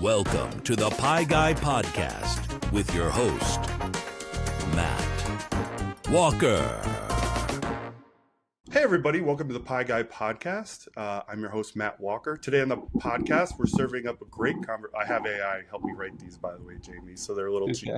Welcome to the Pie Guy Podcast with your host, Matt Walker. Hey everybody, welcome to the Pie Guy Podcast. I'm your host, Matt Walker. Today on the podcast, we're serving up a great I have AI help me write these, by the way, Jame, so they're a little cheap.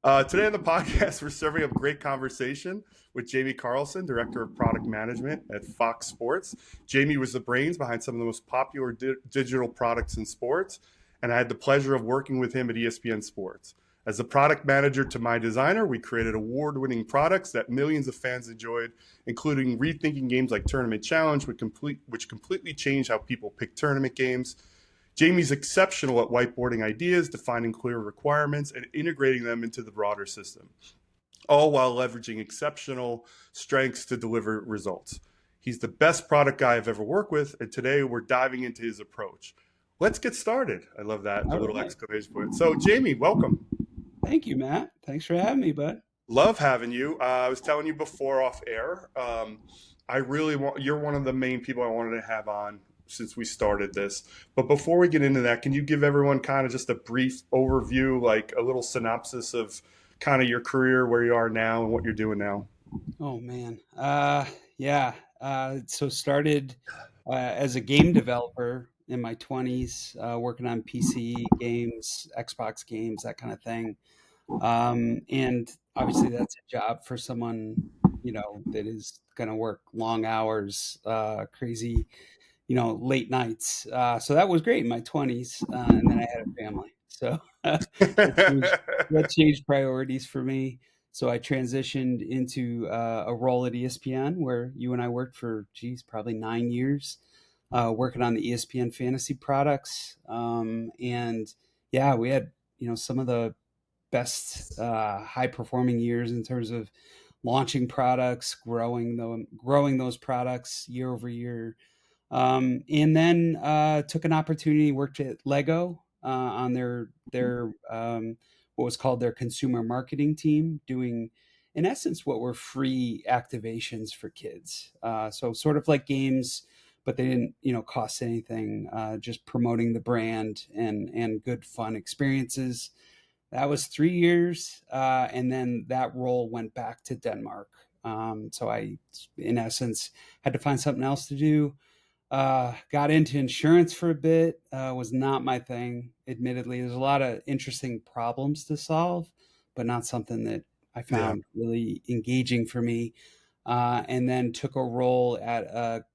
Today on the podcast, we're serving up a great conversation with Jame Carlson, Director of Product Management at Fox Sports. Jame was the brains behind some of the most popular digital products in sports, and I had the pleasure of working with him at ESPN Sports. As a product manager to my designer, we created award-winning products that millions of fans enjoyed, including rethinking games like Tournament Challenge, which completely changed how people pick tournament games. Jame's exceptional at whiteboarding ideas, defining clear requirements, and integrating them into the broader system, all while leveraging exceptional strengths to deliver results. He's the best product guy I've ever worked with, and today we're diving into his approach. Let's get started. I love that, the little exclamation point. So, Jame, welcome. Thank you, Matt. Thanks for having me, bud. Love having you. I was telling you before off air, you're one of the main people I wanted to have on since we started this. But before we get into that, can you give everyone kind of just a brief overview, like a little synopsis of kind of your career, where you are now and what you're doing now? Oh, man. So started as a game developer in my 20s, working on PC games, Xbox games, that kind of thing. And obviously that's a job for someone, that is going to work long hours, crazy, late nights. So that was great in my 20s. And then I had a family. So that changed priorities for me. So I transitioned into a role at ESPN where you and I worked for, probably 9 years, working on the ESPN fantasy products. We had, some of the best high performing years in terms of launching products, growing those products year over year. And then took an opportunity, worked at Lego on their what was called their consumer marketing team, doing in essence what were free activations for kids. So sort of like games, but they didn't cost anything. Just promoting the brand and good fun experiences. That was 3 years, and then that role went back to Denmark. So I, in essence, had to find something else to do. Got into insurance for a bit. Was not my thing, admittedly. There's a lot of interesting problems to solve, but not something that I found really engaging for me. And then took a role at a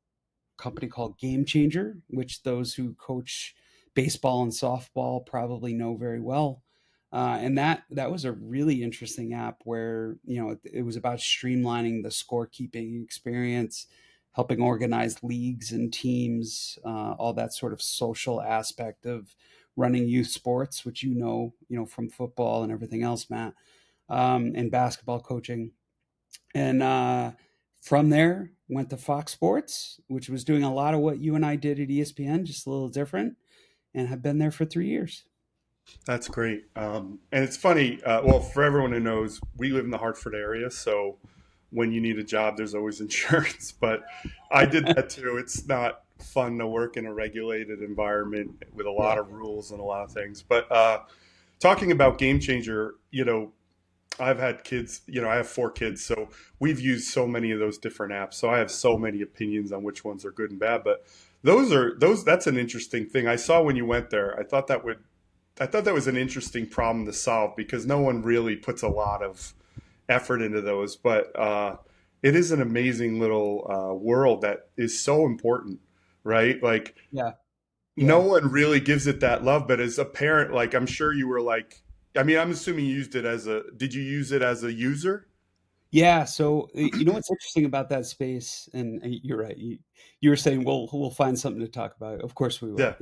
company called Game Changer, which those who coach baseball and softball probably know very well. And that was a really interesting app where, it was about streamlining the scorekeeping experience, helping organize leagues and teams, all that sort of social aspect of running youth sports, which from football and everything else, Matt, and basketball coaching. And from there, went to Fox Sports, which was doing a lot of what you and I did at ESPN, just a little different, and have been there for 3 years. That's great. And it's funny, for everyone who knows, we live in the Hartford area, so when you need a job, there's always insurance. But I did that too. It's not fun to work in a regulated environment with a lot of rules and a lot of things. But talking about Game Changer, I've had kids, I have 4 kids, so we've used so many of those different apps. So I have so many opinions on which ones are good and bad. But that's an interesting thing. I saw when you went there, I thought that was an interesting problem to solve because no one really puts a lot of effort into those. But it is an amazing little world that is so important, right? Like, no one really gives it that love. But as a parent, like, I'm sure you were like, I'm assuming you used it did you use it as a user? Yeah. So, what's interesting about that space, and you're right. You were saying, we'll find something to talk about. Of course we will. Yeah.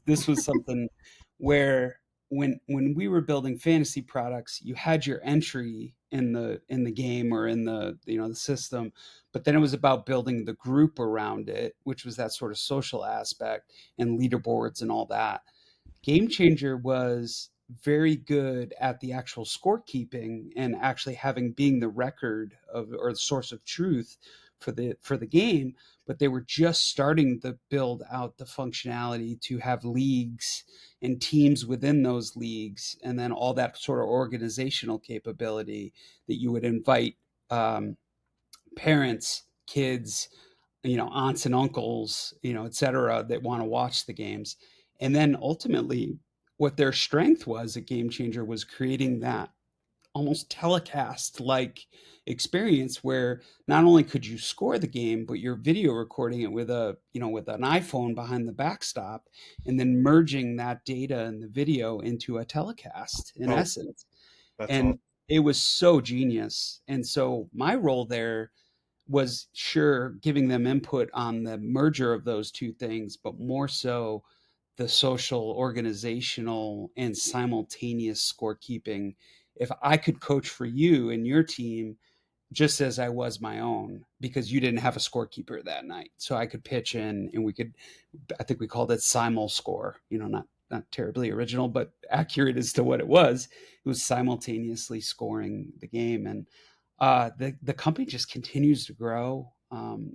This was something where when we were building fantasy products, you had your entry in the game or in the the system, but then it was about building the group around it, which was that sort of social aspect and leaderboards and all that. Game Changer was very good at the actual scorekeeping and actually being the record of or the source of truth for the game, but they were just starting to build out the functionality to have leagues and teams within those leagues, and then all that sort of organizational capability that you would invite parents, kids, aunts and uncles, et cetera, that want to watch the games. And then ultimately, what their strength was at Game Changer was creating that almost telecast like experience where not only could you score the game, but you're video recording it with with an iPhone behind the backstop, and then merging that data and the video into a telecast in Oh, essence. that's And awesome. it was so genius. And so my role there was sure giving them input on the merger of those two things, but more so the social, organizational, and simultaneous scorekeeping. If I could coach for you and your team just as I was my own, because you didn't have a scorekeeper that night, so I could pitch in, and we could, I think we called it simul score, not terribly original, but accurate as to what it was. It was simultaneously scoring the game. And the company just continues to grow.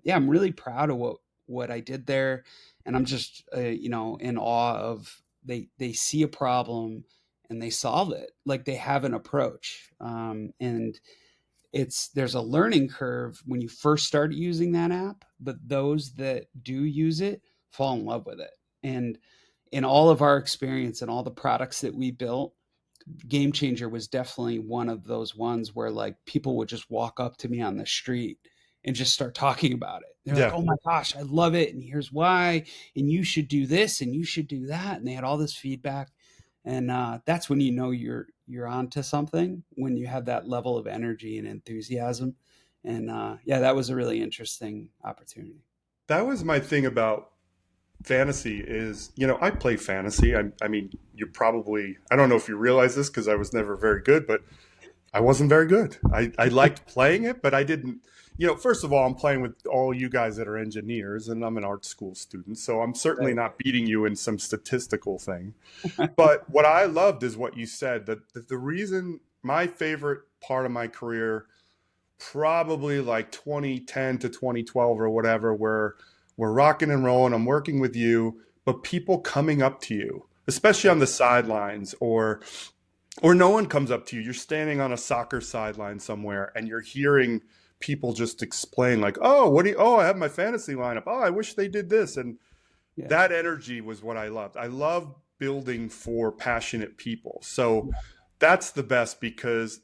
Yeah, I'm really proud of what I did there, and I'm just in awe of they see a problem and they solve it. Like they have an approach, and there's a learning curve when you first start using that app, but those that do use it fall in love with it. And in all of our experience and all the products that we built, Game Changer was definitely one of those ones where like people would just walk up to me on the street and just start talking about it. They're like, Yeah. "Oh my gosh, I love it, and here's why, and you should do this and you should do that." And they had all this feedback, and that's when you're onto something, when you have that level of energy and enthusiasm. And yeah, that was a really interesting opportunity. That was my thing about fantasy is, I play fantasy. I mean, I don't know if you realize this because I was never very good, but I wasn't very good. I liked playing it, but I didn't, first of all, I'm playing with all you guys that are engineers, and I'm an art school student. So I'm certainly Right. not beating you in some statistical thing. But what I loved is what you said, that the reason my favorite part of my career, probably like 2010 to 2012 or whatever, where we're rocking and rolling, I'm working with you, but people coming up to you, especially on the sidelines, or no one comes up to you. You're standing on a soccer sideline somewhere and you're hearing people just explain like, "Oh, I have my fantasy lineup. Oh, I wish they did this." And Yeah. that energy was what I loved. I love building for passionate people. So that's the best because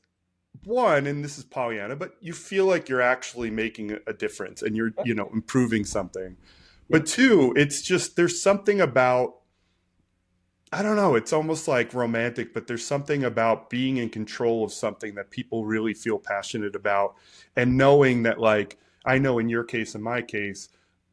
one, and this is Pollyanna, but you feel like you're actually making a difference and you're, improving something. Yeah. But two, it's just there's something about, I don't know, it's almost like romantic, but there's something about being in control of something that people really feel passionate about, and knowing that, like, I know in your case, in my case,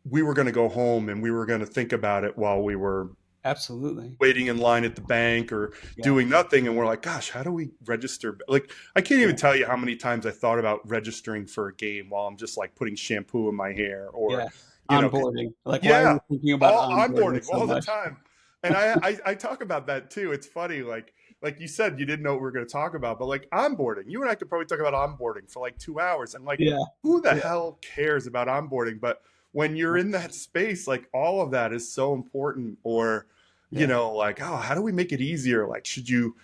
we were going to go home and we were going to think about it while we were Absolutely. waiting in line at the bank or Yeah. doing nothing. And we're like, gosh, how do we register? Like, I can't even Yeah. tell you how many times I thought about registering for a game while I'm just like putting shampoo in my hair or, Yeah. you know, 'cause- Onboarding. Like, why are yeah, you thinking about all onboarding onboarding so all the much? time. And I talk about that too. It's funny. Like you said, you didn't know what we were going to talk about, but like onboarding, you and I could probably talk about onboarding for like 2 hours. And like, Yeah. who the Yeah. hell cares about onboarding? But when you're in that space, like all of that is so important. Or, Yeah. like, oh, how do we make it easier? Like, should you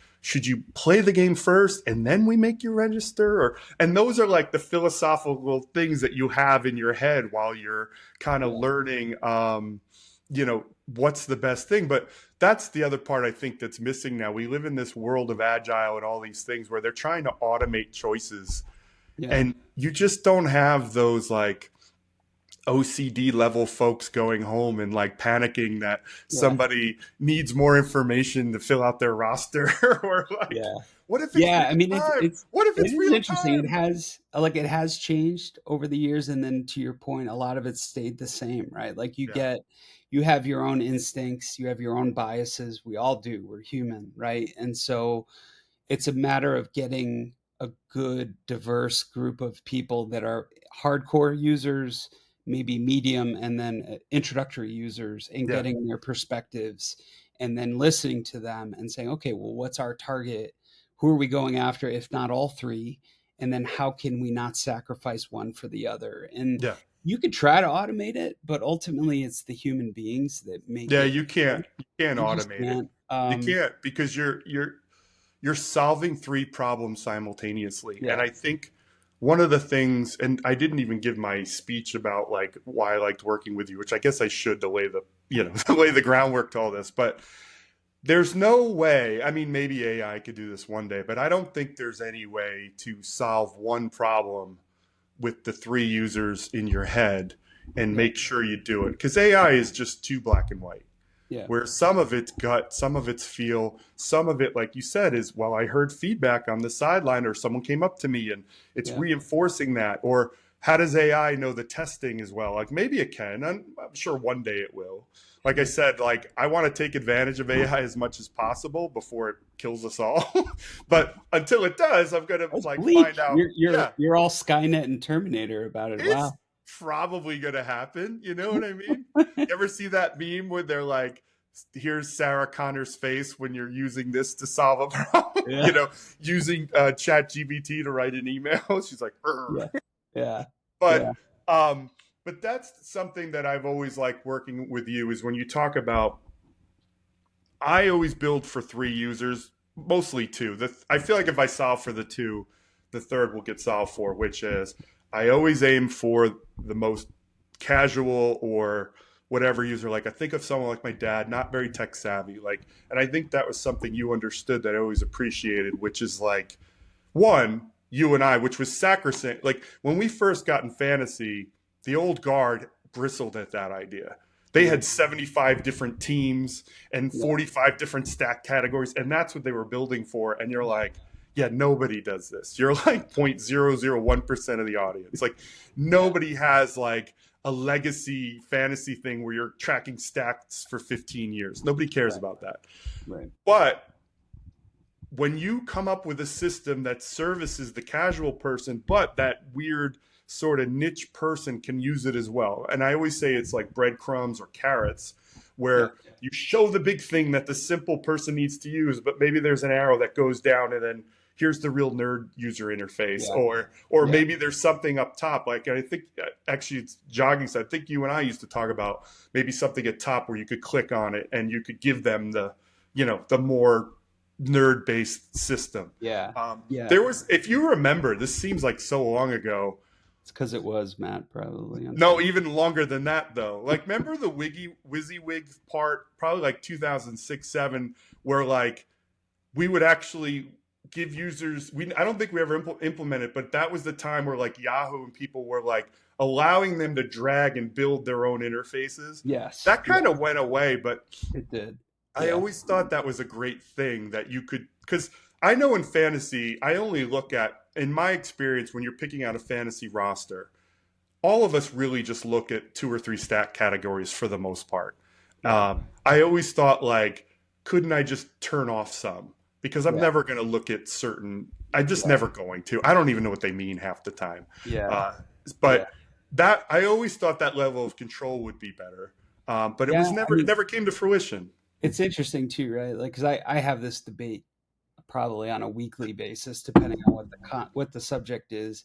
play the game first and then we make you register? Or, and those are like the philosophical things that you have in your head while you're kind of Yeah. learning, what's the best thing. But that's the other part I think that's missing now. We live in this world of agile and all these things where they're trying to automate choices, Yeah. and you just don't have those like OCD level folks going home and like panicking that Yeah. somebody needs more information to fill out their roster or like, Yeah. what if it's Yeah. I real mean, time? What if it it's is real interesting. time? It has changed over the years. And then to your point, a lot of it stayed the same, right? Like Yeah. you have your own instincts, you have your own biases. We all do. We're human, right? And so it's a matter of getting a good, diverse group of people that are hardcore users, maybe medium, and then introductory users, and Yeah. getting their perspectives, and then listening to them and saying, okay, well, what's our target? Who are we going after, if not all three? And then how can we not sacrifice one for the other? And Yeah. you could try to automate it, but ultimately it's the human beings that make Yeah, it. you can't You just automate it. can't. You can't because you're solving three problems simultaneously. And Yeah. I think one of the things, and I didn't even give my speech about like why I liked working with you, which I guess I should to lay the, lay the groundwork to all this, but there's no way, I mean, maybe AI could do this one day, but I don't think there's any way to solve one problem with the three users in your head and Yeah. make sure you do it. Because AI is just too black and white, Yeah. where some of it's gut, some of it's feel, some of it, like you said, is, well, I heard feedback on the sideline or someone came up to me and it's Yeah. reinforcing that. Or how does AI know the testing as well? Like maybe it can. I'm sure one day it will. Like I said, like I want to take advantage of AI as much as possible before it kills us all. But until it does, I'm gonna That's like bleak. find out. You're Yeah, you're all Skynet and Terminator about it. it's Wow. probably gonna happen. You know what I mean? You ever see that meme where they're like, "Here's Sarah Connor's face when you're using this to solve a problem." Yeah. Using Chat GBT to write an email. She's like, "Urgh." Yeah. Yeah. Yeah. But um, but that's something that I've always liked working with you is when you talk about. I always build for three users, mostly two. I feel like if I solve for the two, the third will get solved for, which is I always aim for the most casual or whatever user. Like I think of someone like my dad, not very tech savvy. Like, and I think that was something you understood that I always appreciated, which is like one, you and I, which was sacrosanct. Like when we first got in fantasy, the old guard bristled at that idea. They Yeah. had 75 different teams and Yeah. 45 different stack categories, and that's what they were building for. And you're like, yeah, nobody does this. You're like 0.001% of the audience. Like nobody has like a legacy fantasy thing where you're tracking stacks for 15 years. Nobody cares Right. about that. Right. But when you come up with a system that services the casual person, but that weird sort of niche person can use it as well. And I always say it's like breadcrumbs or carrots, Yeah. where you show the big thing that the simple person needs to use, but maybe there's an arrow that goes down and then here's the real nerd user interface. Yeah. Or Yeah. maybe there's something up top. Like I think actually it's jogging. So I think you and I used to talk about maybe something at top where you could click on it and you could give them the more nerd based system. Yeah. Yeah. There was, if you remember, this seems like so long ago. It's because it was Matt, probably. No, even longer than that though. Like, remember the WYSIWYG part, probably like 2006, 7, where like we would actually give users. I don't think we ever implemented, but that was the time where like Yahoo and people were like allowing them to drag and build their own interfaces. Yes. That kind of went away, but It did. I always thought that was a great thing that you could, because I know in fantasy, I only look at, in my experience, when you're picking out a fantasy roster, all of us really just look at two or three stat categories for the most part. I always thought like, couldn't I just turn off some? Because I'm never going to look at certain, I'm just never going to. I don't even know what they mean half the time. But that, I always thought that level of control would be better. But it was never, it never came to fruition. It's interesting too, right? Like, because I have this debate probably on a weekly basis, depending on what the subject is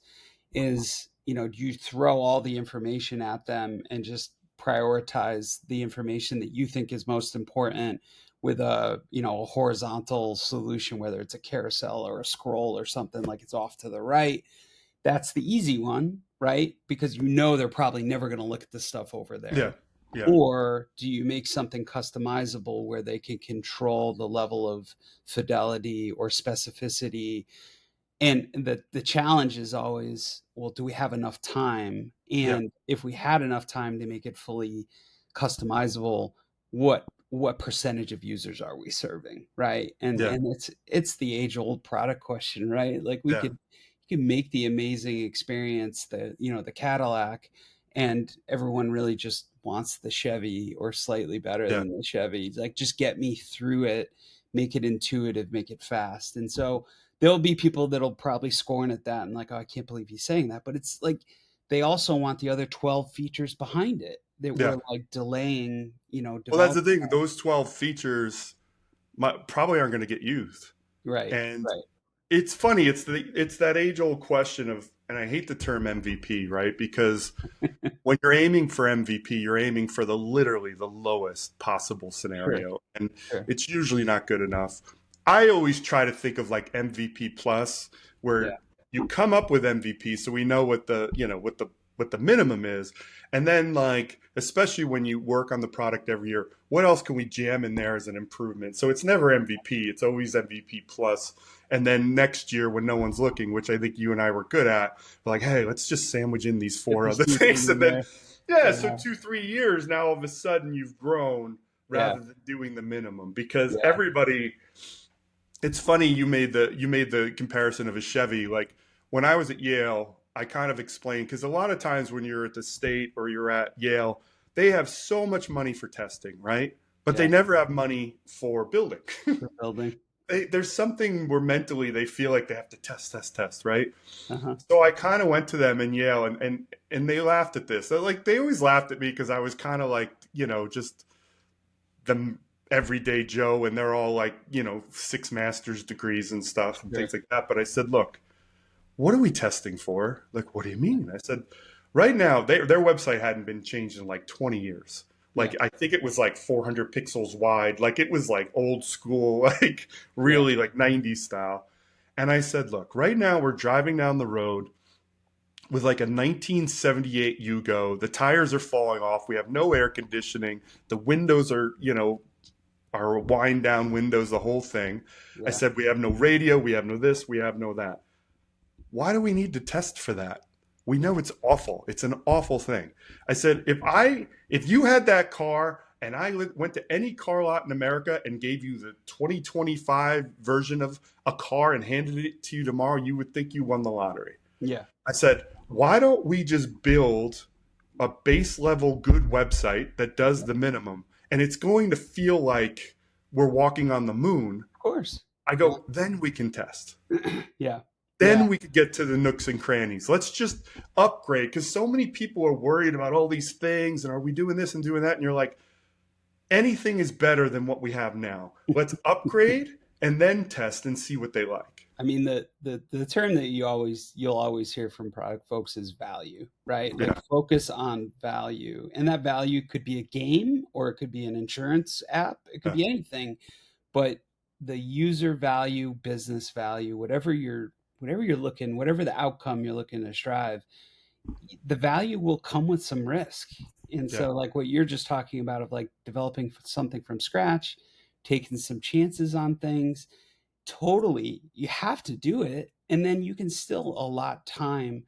do you throw all the information at them and just prioritize the information that you think is most important with a horizontal solution, whether it's a carousel or a scroll or something, like it's off to the right? That's the easy one, right? Because they're probably never going to look at the stuff over there. Yeah. Yeah. Or do you make something customizable where they can control the level of fidelity or specificity? And the challenge is always, well, do we have enough time? And if we had enough time to make it fully customizable, what percentage of users are we serving, right? And it's the age old product question, right? Like you could make the amazing experience, the Cadillac, and everyone really just wants the Chevy or slightly better than the Chevy. Like, just get me through it, make it intuitive, make it fast. And so there'll be people that'll probably scorn at that and like, oh, I can't believe he's saying that. But it's like, they also want the other 12 features behind it that we're like delaying, Well, that's the thing. Those 12 features probably aren't going to get used. Right. And right. it's funny. It's that age old question of and I hate the term MVP, right? Because when you're aiming for MVP, you're aiming for literally the lowest possible Sure. scenario, and Sure. it's usually not good enough. I always try to think of like MVP plus, Yeah. where you come up with MVP, so we know what the minimum is, and then like especially when you work on the product every year, what else can we jam in there as an improvement? So it's never MVP, it's always MVP plus. And then next year when no one's looking, which I think you and I were good at, we're like, hey, let's just sandwich in these Get four this other new thing things. in And then, there. yeah, so Yeah. 2-3 years now, all of a sudden you've grown Yeah. rather than doing the minimum, because Yeah. everybody, it's funny you made the comparison of a Chevy. Like when I was at Yale, I kind of explained, because a lot of times when you're at the state or you're at Yale, they have so much money for testing, right? But they Yeah. never have money for building. For building. There's something where mentally they feel like they have to test, test, test, right? Uh-huh. So I kind of went to them in Yale, and they laughed at this. Like they always laughed at me because I was kind of like, just the everyday Joe, and they're all like, 6 master's degrees and stuff and Sure. things like that. But I said, look, what are we testing for? Like, what do you mean? I said, right now, their website hadn't been changed in like 20 years. Yeah. Like, I think it was like 400 pixels wide. Like, it was like old school, like Yeah. really like 90s style. And I said, look, right now we're driving down the road with like a 1978 Yugo. The tires are falling off. We have no air conditioning. The windows are wind down windows, the whole thing. I Yeah. said, we have no radio. We have no this. We have no that. Why do we need to test for that? We know it's awful. It's an awful thing. I said, if you had that car and I went to any car lot in America and gave you the 2025 version of a car and handed it to you tomorrow, you would think you won the lottery. Yeah. I said, why don't we just build a base level good website that does the minimum, and it's going to feel like we're walking on the moon. Of course. I go, then we can test. Yeah. Then Yeah. we could get to the nooks and crannies. Let's just upgrade, because so many people are worried about all these things and are we doing this and doing that? And you're like, anything is better than what we have now. Let's upgrade and then test and see what they like. I mean, the term that you'll always hear from product folks is value, right? Like Yeah. focus on value. And that value could be a game or it could be an insurance app. It could Yeah. be anything. But the user value, business value, whatever you're looking, whatever the outcome you're looking to strive, the value will come with some risk. And Yeah. so like what you're just talking about of like developing something from scratch, taking some chances on things, totally, you have to do it. And then you can still allot time.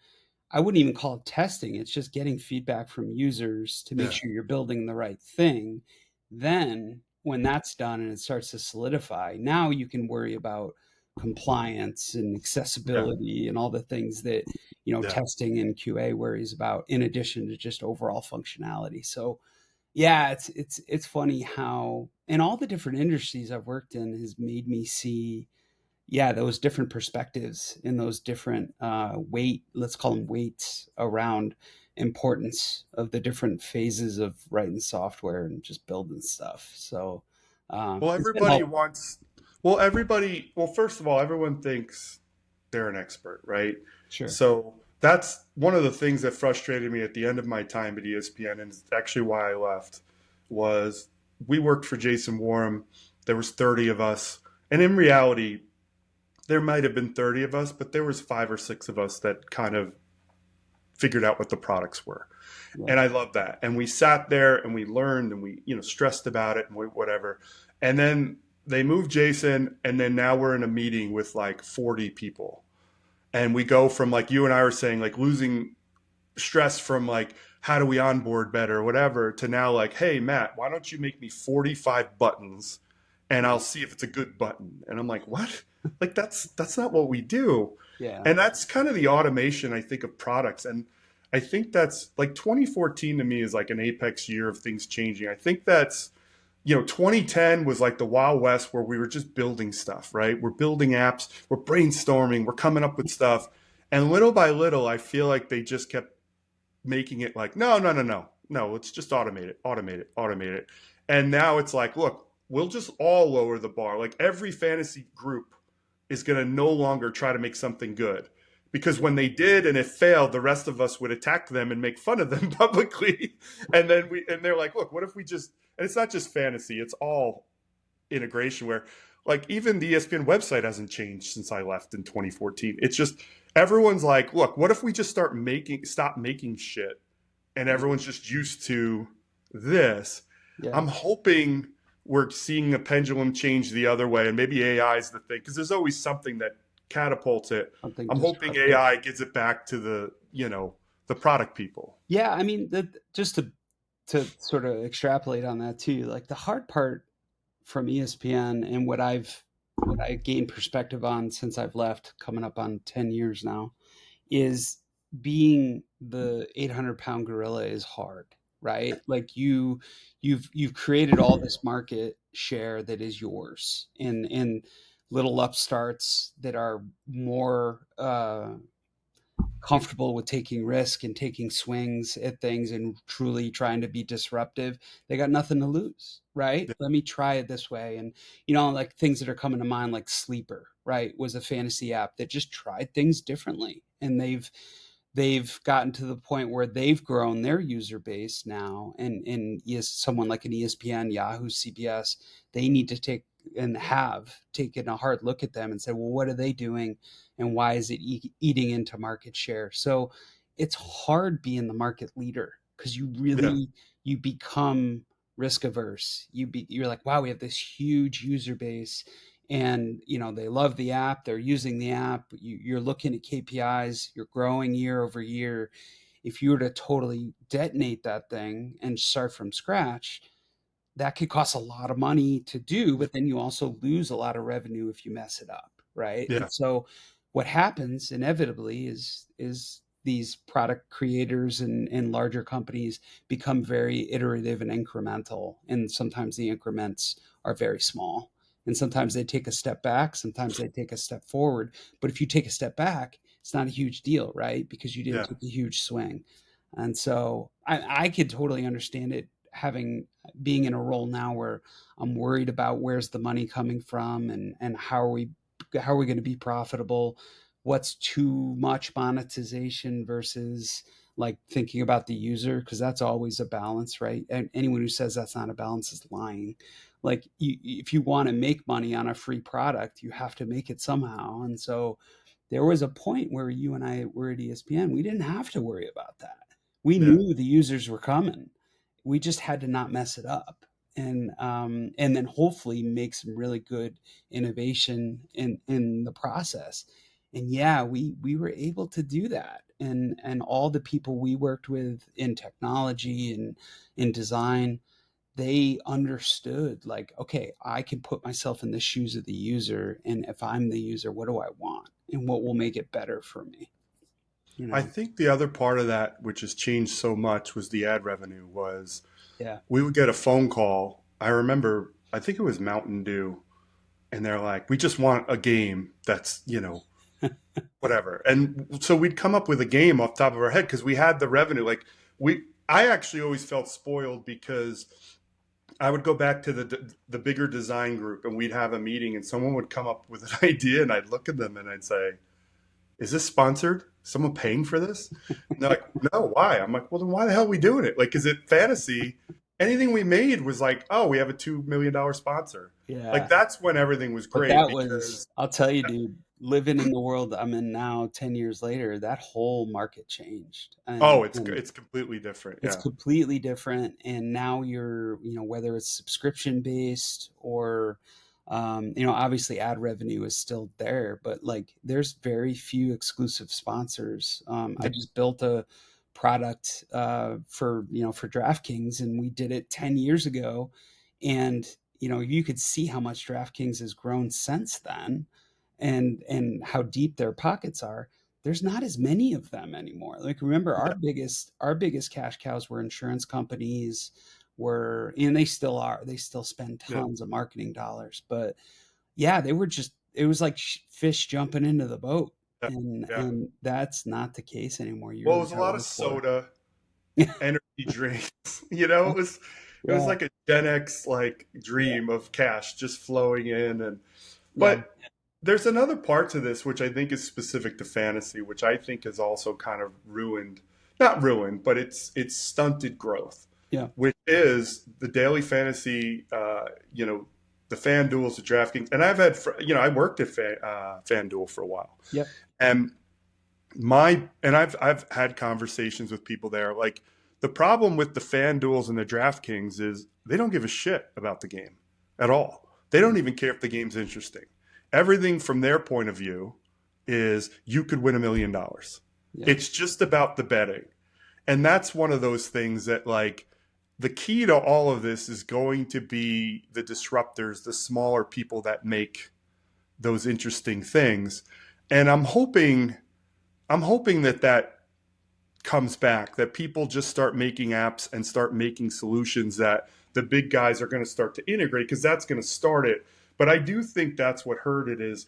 I wouldn't even call it testing. It's just getting feedback from users to make Yeah. sure you're building the right thing. Then when that's done and it starts to solidify, now you can worry about compliance and Yeah. accessibility and all the things that, Yeah. testing and QA worries about in addition to just overall functionality. So yeah, it's funny how in all the different industries I've worked in has made me see, yeah, those different perspectives and those different let's call them weights around importance of the different phases of writing software and just building stuff. So Well, it's been everybody helpful. wants, well, first of all, everyone thinks they're an expert, right? Sure. So that's one of the things that frustrated me at the end of my time at ESPN, and it's actually why I left, was we worked for Jason Warham. There was 30 of us. And in reality, there might have been 30 of us, but there was 5 or 6 of us that kind of figured out what the products were. Yeah. And I love that. And we sat there and we learned and we, stressed about it and whatever. And then they moved Jason, and then now we're in a meeting with like 40 people. And we go from, like you and I were saying, like losing stress from like, how do we onboard better or whatever, to now like, hey, Matt, why don't you make me 45 buttons and I'll see if it's a good button. And I'm like, what? Like, that's not what we do. Yeah. And that's kind of the automation, I think, of products. And I think that's like 2014 to me is like an apex year of things changing. I think that's, 2010 was like the Wild West where we were just building stuff, right? We're building apps, we're brainstorming, we're coming up with stuff. And little by little, I feel like they just kept making it like, no, let's just automate it. And now it's like, look, we'll just all lower the bar. Like every fantasy group is going to no longer try to make something good, because when they did and it failed, the rest of us would attack them and make fun of them publicly. And they're like, look, what if we just, and it's not just fantasy, it's all integration where like even the ESPN website hasn't changed since I left in 2014. It's just everyone's like, look, what if we just stop making shit and everyone's just used to this. Yeah. I'm hoping we're seeing a pendulum change the other way, and maybe AI is the thing because there's always something that catapults it. Something I'm hoping disruptive. AI gets it back to the product people. Yeah, I mean, just to sort of extrapolate on that too, like the hard part from ESPN and what I gained perspective on since I've left, coming up on 10 years now, is being the 800-pound gorilla is hard, right? Like you've created all this market share that is yours, and little upstarts that are more comfortable with taking risk and taking swings at things and truly trying to be disruptive, they got nothing to lose, right? Let me try it this way. And like things that are coming to mind, like Sleeper, right, was a fantasy app that just tried things differently, and they've gotten to the point where they've grown their user base now, and someone like an ESPN, Yahoo, CBS, they need to take and have taken a hard look at them and said, well, what are they doing and why is it eating into market share? So it's hard being the market leader because you Yeah, really you become risk averse. You're like, wow, we have this huge user base, and they love the app, they're using the app, you're looking at KPIs, you're growing year over year. If you were to totally detonate that thing and start from scratch, that could cost a lot of money to do, but then you also lose a lot of revenue if you mess it up, right? yeah, And so what happens inevitably is these product creators and larger companies become very iterative and incremental, and sometimes the increments are very small, and sometimes they take a step back, sometimes they take a step forward. But if you take a step back, it's not a huge deal, right? Because you didn't yeah. take a huge swing. And so I could totally understand it, having being in a role now where I'm worried about where's the money coming from, and how are we going to be profitable? What's too much monetization versus like thinking about the user, because that's always a balance, right? And anyone who says that's not a balance is lying. Like if you want to make money on a free product, you have to make it somehow. And so there was a point where you and I were at ESPN, we didn't have to worry about that. We Yeah. knew the users were coming. We just had to not mess it up, and then hopefully make some really good innovation in the process. And yeah, we were able to do that, and all the people we worked with in technology and in design, they understood, like, okay, I can put myself in the shoes of the user, and if I'm the user, what do I want and what will make it better for me, you I know? think the other part of that, which has changed so much, was the ad revenue. Was Yeah. we would get a phone call. I remember, I think it was Mountain Dew, and they're like, "We just want a game that's whatever." And so we'd come up with a game off the top of our head because we had the revenue. I actually always felt spoiled because I would go back to the bigger design group and we'd have a meeting and someone would come up with an idea and I'd look at them and I'd say, "Is this sponsored? Someone paying for this?" And they're like, "No, why?" I'm like, "Well, then why the hell are we doing it? Like, is it fantasy?" Anything we made was like, "Oh, we have a $2 million sponsor." Like Yeah. that's when everything was But great that was, because I'll tell you, dude, living in the world I'm in now, 10 years later, that whole market changed. oh, And it's completely different. it's Yeah. completely different. And now you're, whether it's subscription based or, obviously ad revenue is still there, but like there's very few exclusive sponsors. I Yeah. just built a product for DraftKings, and we did it 10 years ago. And, you could see how much DraftKings has grown since then, and how deep their pockets are. There's not as many of them anymore. Like, remember, Yeah. our biggest cash cows were insurance companies, and they still are. They still spend Yeah. tons of marketing dollars, but yeah, they were just, it was like fish jumping into the boat, Yeah. and Yeah. and that's not the case anymore. You Well, it really was a got to lot of work for it. soda, energy drinks. It was Yeah, like a Gen X like yeah, dream of cash just flowing in and yeah. but there's another part to this which I think is specific to fantasy, which I think is also kind of ruined, not ruined, but it's stunted growth, Yeah. which is the daily fantasy, the FanDuels, the DraftKings, and I've had, I worked at FanDuel for a while, Yep. and I've had conversations with people there. Like the problem with the FanDuels and the DraftKings is they don't give a shit about the game at all. They don't even care if the game's interesting. Everything from their point of view is you could win $1 million. Yeah. It's just about the betting. And that's one of those things that, like, the key to all of this is going to be the disruptors, the smaller people that make those interesting things. And I'm hoping that comes back, that people just start making apps and start making solutions that the big guys are going to start to integrate, because that's going to start it. But I do think that's what hurt it, is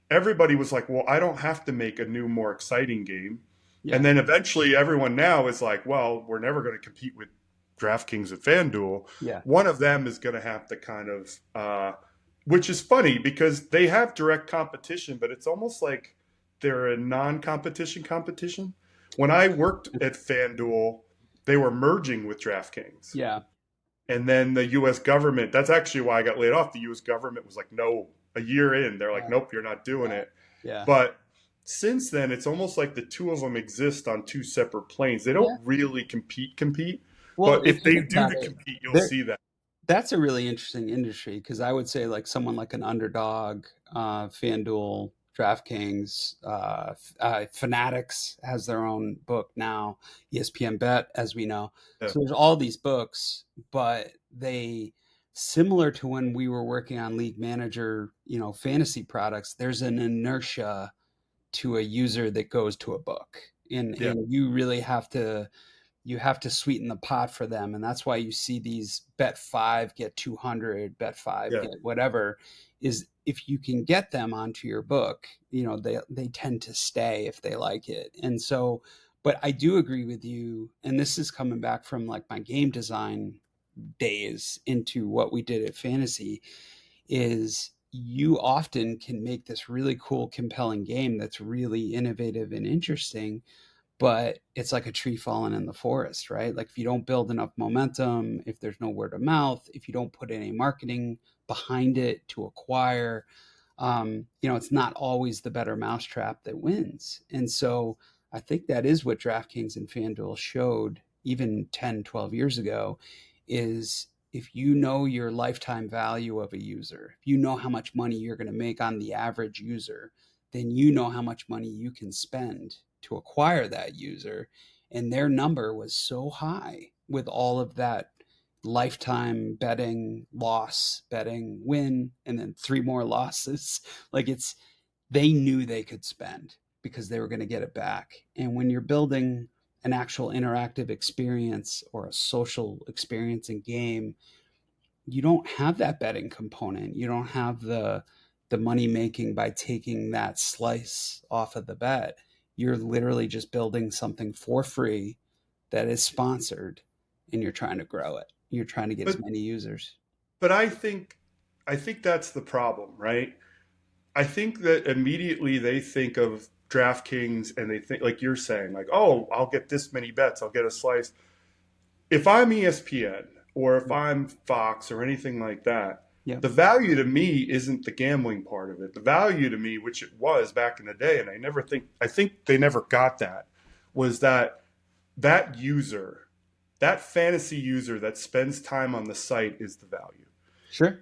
everybody was like, well, I don't have to make a new, more exciting game. Yeah. And then eventually everyone now is like, well, we're never going to compete with DraftKings and FanDuel. Yeah. One of them is going to have to kind of, which is funny because they have direct competition, but it's almost like they're a non-competition competition. When I worked at FanDuel, they were merging with DraftKings. Yeah. And then the U.S. government, that's actually why I got laid off. The U.S. government was like, no, a year in, they're like, nope, you're not doing it. Yeah. But since then, it's almost like the two of them exist on two separate planes. They don't really compete. Well, But if they do compete, you'll see that. That's a really interesting industry, because I would say like someone like an Underdog, FanDuel, DraftKings, Fanatics has their own book now, ESPN Bet, as we know. Yeah. So there's all these books, but they, similar to when we were working on League Manager, fantasy products, there's an inertia to a user that goes to a book, and you really have to sweeten the pot for them. And that's why you see these bet 5 get 200, bet 5 get whatever, is if you can get them onto your book, they tend to stay if they like it. And so, but I do agree with you. And this is coming back from like my game design days into what we did at Fantasy, is you often can make this really cool, compelling game that's really innovative and interesting, but it's like a tree falling in the forest, right? Like if you don't build enough momentum, if there's no word of mouth, if you don't put any marketing behind it to acquire, it's not always the better mousetrap that wins. And so I think that is what DraftKings and FanDuel showed even 10, 12 years ago, is if you know your lifetime value of a user, if you know how much money you're going to make on the average user, then you know how much money you can spend to acquire that user. And their number was so high with all of that lifetime betting, loss, betting, win, and then 3 more losses. Like they knew they could spend because they were going to get it back. And when you're building an actual interactive experience or a social experience in game, you don't have that betting component. You don't have the money making by taking that slice off of the bet. You're literally just building something for free that is sponsored, and you're trying to grow it. You're trying to get as many users. But I think that's the problem, right? I think that immediately they think of DraftKings and they think, like you're saying, like, oh, I'll get this many bets, I'll get a slice. If I'm ESPN or if I'm Fox or anything like that, the value to me isn't the gambling part of it. The value to me, which it was back in the day, and I think they never got that, was that user, that fantasy user that spends time on the site is the value. Sure.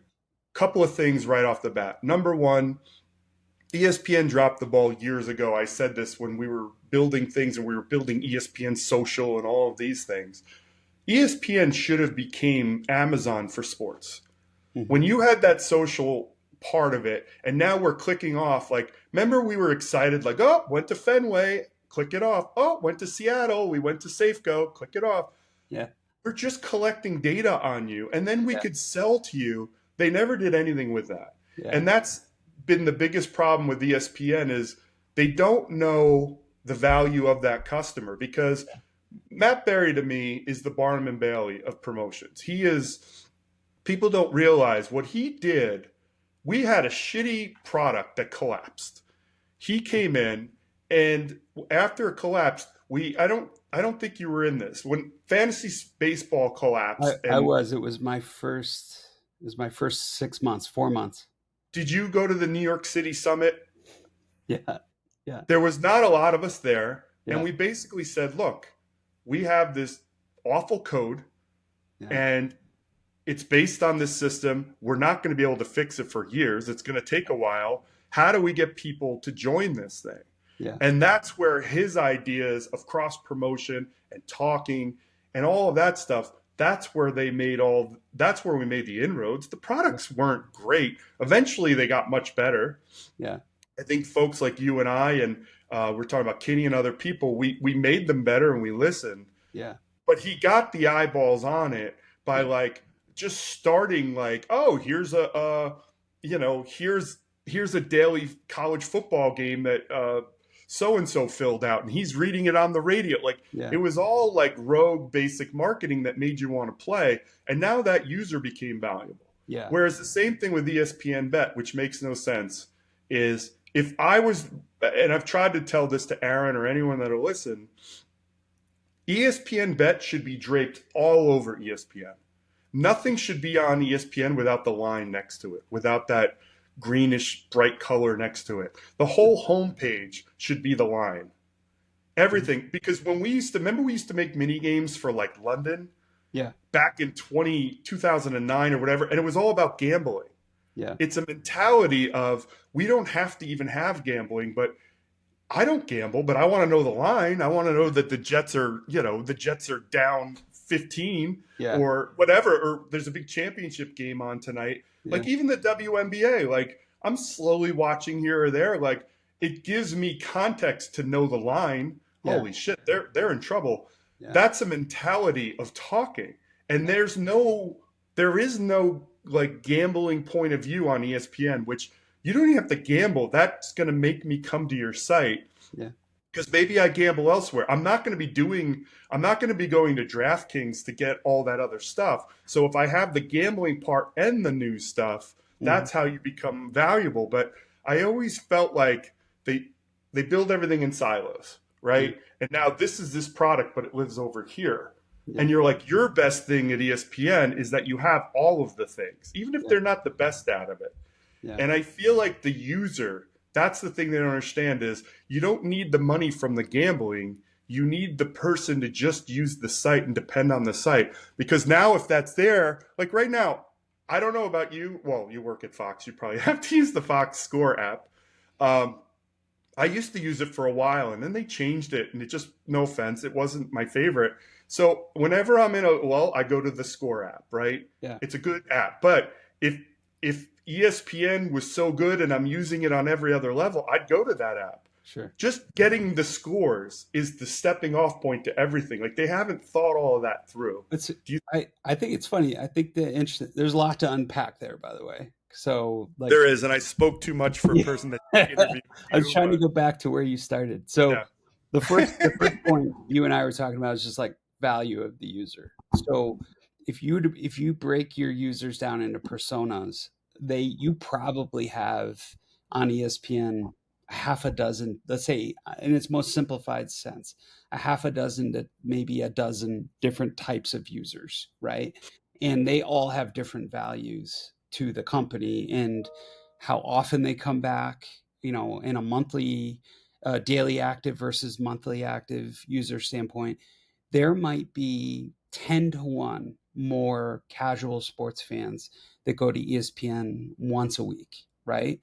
Couple of things right off the bat. Number one, ESPN dropped the ball years ago. I said this when we were building things and we were building ESPN Social and all of these things. ESPN should have became Amazon for sports. Mm-hmm. When you had that social part of it, and now we're clicking off, like, remember we were excited, like, oh, went to Fenway, click it off. Oh, went to Seattle, we went to Safeco, click it off. Yeah. We're just collecting data on you, and then we could sell to you. They never did anything with that. Yeah. And that's been the biggest problem with ESPN, is they don't know the value of that customer, because Matt Berry to me is the Barnum and Bailey of promotions. He is, people don't realize what he did we had a shitty product that collapsed. He came in, and after it collapsed, I don't think you were in this when fantasy baseball collapsed. I And was. It was my first 6 months, 4 months. did you go to the New York City summit? Yeah. Yeah. There was not a lot of us there, and Yeah. we basically said, look, we have this awful code, Yeah. and it's based on this system. We're not going to be able to fix it for years. It's going to take a while. How do we get people to join this thing? Yeah. And that's where his ideas of cross promotion and talking and all of that stuff, that's where we made the inroads. The products weren't great. Eventually they got much better. Yeah. I think folks like you and I, and we're talking about Kenny and other people, we made them better and we listened. Yeah. But he got the eyeballs on it by like just starting like, oh, here's here's a daily college football game that so and so filled out, and he's reading it on the radio. Like Yeah. it was all like rogue basic marketing that made you want to play, and now that user became valuable. Yeah. Whereas the same thing with ESPN Bet, which makes no sense, is if I was, and I've tried to tell this to Aaron or anyone that'll listen, ESPN Bet should be draped all over ESPN. Nothing should be on ESPN without the line next to it, without that greenish bright color next to it. The whole homepage should be the line. Everything. Because when we used to make mini games for like London Yeah. back in 2009 or whatever, and it was all about gambling. Yeah. It's a mentality of we don't have to even have gambling, but I don't gamble, but I want to know the line. I want to know that the Jets are down 15 Yeah. or whatever, or there's a big championship game on tonight. Yeah. Like even the WNBA, like I'm slowly watching here or there. Like it gives me context to know the line. Yeah. Holy shit, they're in trouble. Yeah. That's a mentality of talking. And there is no like gambling point of view on ESPN, which you don't even have to gamble. That's going to make me come to your site. Yeah. Because maybe I gamble elsewhere. I'm not going to be going to DraftKings to get all that other stuff. So if I have the gambling part and the news stuff, that's how you become valuable. But I always felt like they build everything in silos, right? And now this is this product, but it lives over here. And you're like, your best thing at ESPN is that you have all of the things, even if they're not the best out of it. Yeah. And I feel like the user, that's the thing they don't understand is you don't need the money from the gambling. You need the person to just use the site and depend on the site. Because now if that's there, like right now, I don't know about you. Well, you work at Fox. You probably have to use the Fox Score app. I used to use it for a while and then they changed it and it just, no offense, it wasn't my favorite. So whenever I'm in a lull, I go to the Score app, right? Yeah. It's a good app. But if ESPN was so good and I'm using it on every other level, I'd go to that app. Sure. Just getting the scores is the stepping off point to everything. Like they haven't thought all of that through. I think it's funny. I think there's a lot to unpack there, by the way. So like there is, and I spoke too much for a person that interviewed I was trying to go back to where you started. So the first point you and I were talking about is just like value of the user. So if you break your users down into personas, you probably have on ESPN half a dozen, let's say in its most simplified sense, a half a dozen to maybe a dozen different types of users, right? And they all have different values to the company and how often they come back, in a monthly, daily active versus monthly active user standpoint. There might be 10-1 more casual sports fans that go to ESPN once a week, right?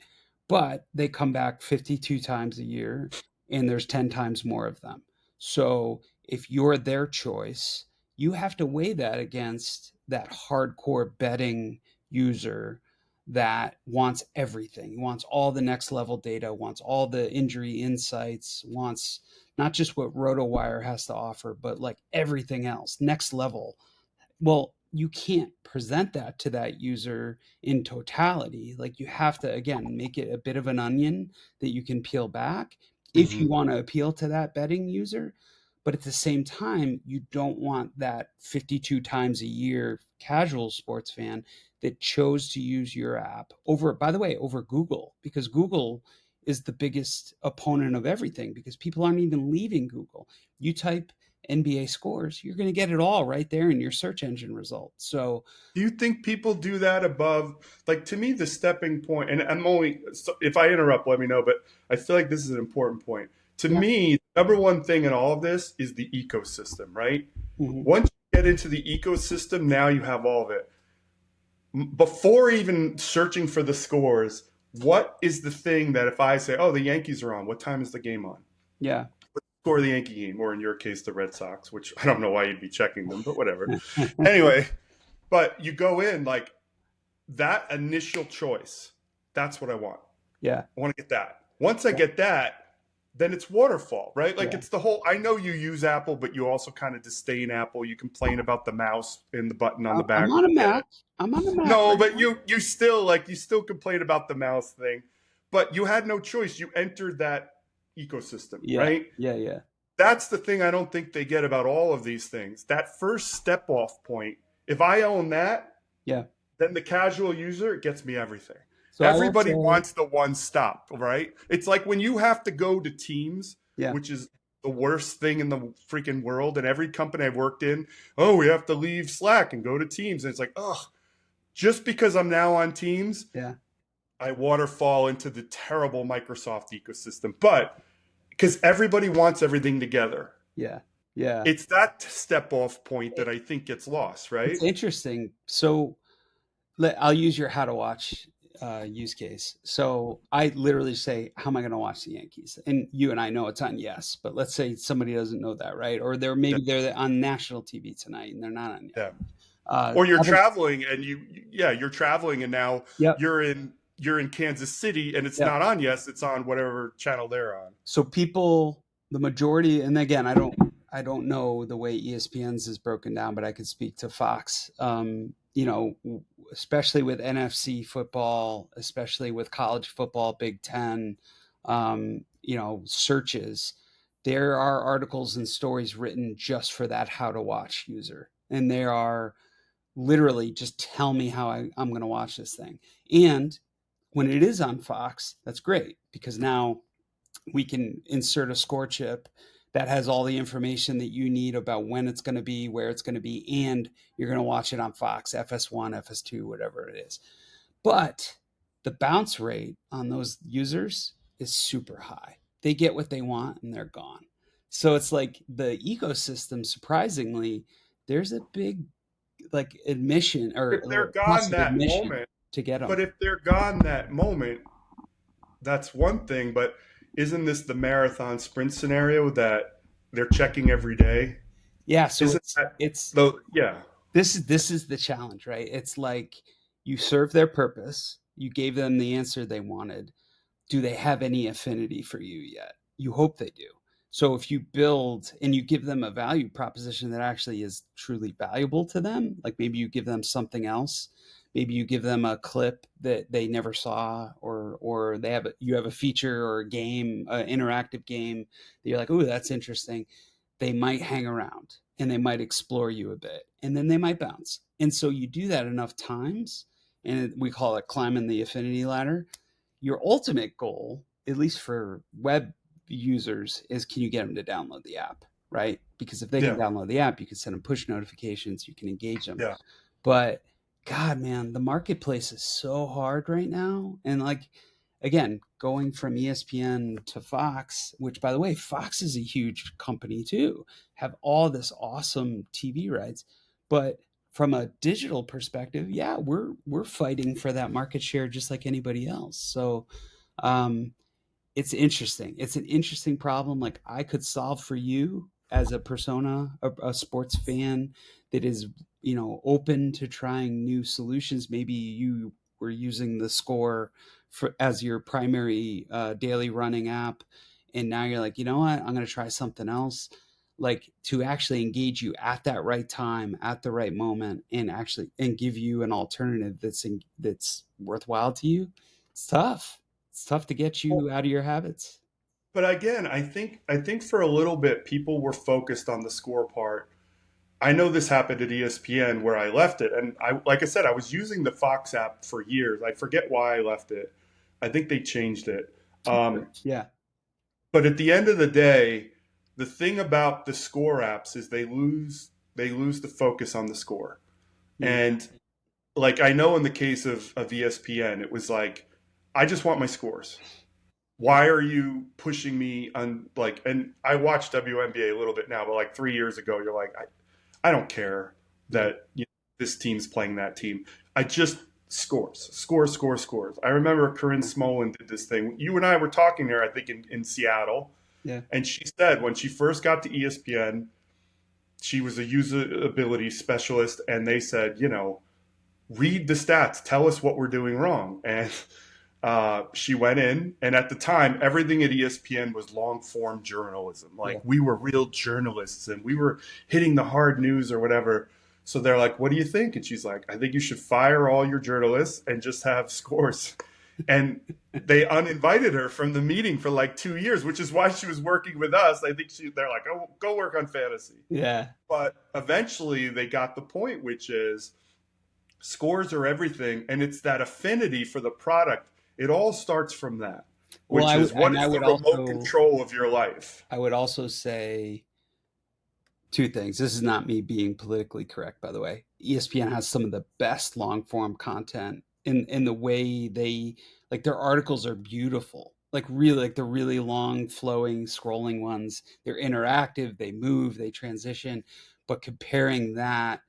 But they come back 52 times a year and there's 10 times more of them. So if you're their choice, you have to weigh that against that hardcore betting user that wants everything, wants all the next level data, wants all the injury insights, wants not just what RotoWire has to offer, but like everything else, next level. Well, you can't present that to that user in totality. Like you have to, again, make it a bit of an onion that you can peel back if you want to appeal to that betting user. But at the same time, you don't want that 52 times a year casual sports fan that chose to use your app over, by the way, over Google, because Google is the biggest opponent of everything because people aren't even leaving Google. You type NBA scores, you're going to get it all right there in your search engine results. So Do you think people do that above, like to me, the stepping point, and I'm only, so if I interrupt, let me know, but I feel like this is an important point. To yeah. me, the number one thing in all of this is the ecosystem, right? Mm-hmm. Once you get into the ecosystem, now you have all of it. Before even searching for the scores, what is the thing that if I say, oh, the Yankees are on, what time is the game on? Yeah. Score of the Yankee game, or in your case, the Red Sox, which I don't know why you'd be checking them, but whatever. Anyway, but you go in like that initial choice. That's what I want. Yeah. I want to get that. Once I get that, then it's waterfall, right? Like Yeah. it's the whole, I know you use Apple, but you also kind of disdain Apple. You complain about the mouse and the button on the back. I'm on a Mac. I'm on a Mac. No, right but now. you still like, you still complain about the mouse thing, but you had no choice. You entered that ecosystem, Yeah. right? Yeah. Yeah. That's the thing I don't think they get about all of these things. That first step off point, if I own that, Yeah. then the casual user, it gets me everything. So Everybody I will say, wants the one stop, right? It's like when you have to go to Teams, yeah. which is the worst thing in the freaking world. And every company I've worked in, oh, we have to leave Slack and go to Teams. And it's like, oh, just because I'm now on Teams, Yeah. I waterfall into the terrible Microsoft ecosystem. But because everybody wants everything together. Yeah. Yeah. It's that step off point that I think gets lost, right? It's interesting. So I'll use your how to watch use case. So I literally say, how am I going to watch the Yankees? And you and I know it's on yes, but let's say somebody doesn't know that, right? Or they're on national TV tonight and they're not on Yeah. yes. Or you're traveling and you're traveling and now Yep. you're in Kansas City and it's Yep. not on yes, it's on whatever channel they're on. So people, the majority, and again, I don't know the way ESPN's is broken down, but I could speak to Fox. You know, especially with NFC football, especially with college football, Big Ten, you know, searches. There are articles and stories written just for that how to watch user, and they are literally just tell me how I'm going to watch this thing. And when it is on Fox, that's great because now we can insert a score chip that has all the information that you need about when it's going to be, where it's going to be, and you're going to watch it on Fox, FS1, FS2, whatever it is. But the bounce rate on those users is super high. They get what they want and they're gone. So it's like the ecosystem, surprisingly, there's a big like admission If they're or gone cost of that admission moment, to get them. but if they're gone that moment, that's one thing. But isn't this the marathon sprint scenario that they're checking every day? Yeah, so Isn't it's yeah. this is the challenge, right? It's like you serve their purpose, you gave them the answer they wanted. Do they have any affinity for you yet? You hope they do. So if you build and you give them a value proposition that actually is truly valuable to them, like maybe you give them something else, maybe you give them a clip that they never saw, or you have a feature or a game, an interactive game that you're like, oh, that's interesting. They might hang around and they might explore you a bit, and then they might bounce. And so you do that enough times, and we call it climbing the affinity ladder. Your ultimate goal, at least for web users, is can you get them to download the app, right? Because if they can download the app, you can send them push notifications, you can engage them. Yeah. But God, man, the marketplace is so hard right now. And like, again, going from ESPN to Fox, which by the way, Fox is a huge company too, have all this awesome TV rights. But from a digital perspective, yeah, we're fighting for that market share just like anybody else. So it's interesting. It's an interesting problem. Like I could solve for you as a persona, a sports fan that is, you know, open to trying new solutions. Maybe you were using the score as your primary daily running app, and now you're like, you know what, I'm going to try something else. Like to actually engage you at that right time, at the right moment, and give you an alternative that's worthwhile to you. It's tough. It's tough to get you out of your habits. But again, I think for a little bit people were focused on the score part, I know this happened at ESPN where I left it. And like I said, I was using the Fox app for years. I forget why I left it. I think they changed it. Yeah. But at the end of the day, the thing about the score apps is they lose the focus on the score. Yeah. And like I know in the case of ESPN, it was like, I just want my scores. Why are you pushing me on like, and I watch WNBA a little bit now, but like 3 years ago, you're like, I don't care that this team's playing that team. I just scores. I remember Corinne Smolin did this thing. You and I were talking there, I think in Seattle. Yeah. And she said when she first got to ESPN, she was a usability specialist. And they said, read the stats, tell us what we're doing wrong. And she went in, and at the time, everything at ESPN was long form journalism. Like we were real journalists, and we were hitting the hard news or whatever. So they're like, "What do you think?" And she's like, "I think you should fire all your journalists and just have scores." And they uninvited her from the meeting for like 2 years, which is why she was working with us. I think they're like, "Oh, go work on fantasy." Yeah. But eventually, they got the point, which is scores are everything, and it's that affinity for the product. It all starts from that, which is what is the remote control of your life. I would also say two things. This is not me being politically correct, by the way. ESPN has some of the best long form content in the way they like their articles are beautiful. Like really, like the really long flowing scrolling ones. They're interactive, they move, they transition. But comparing that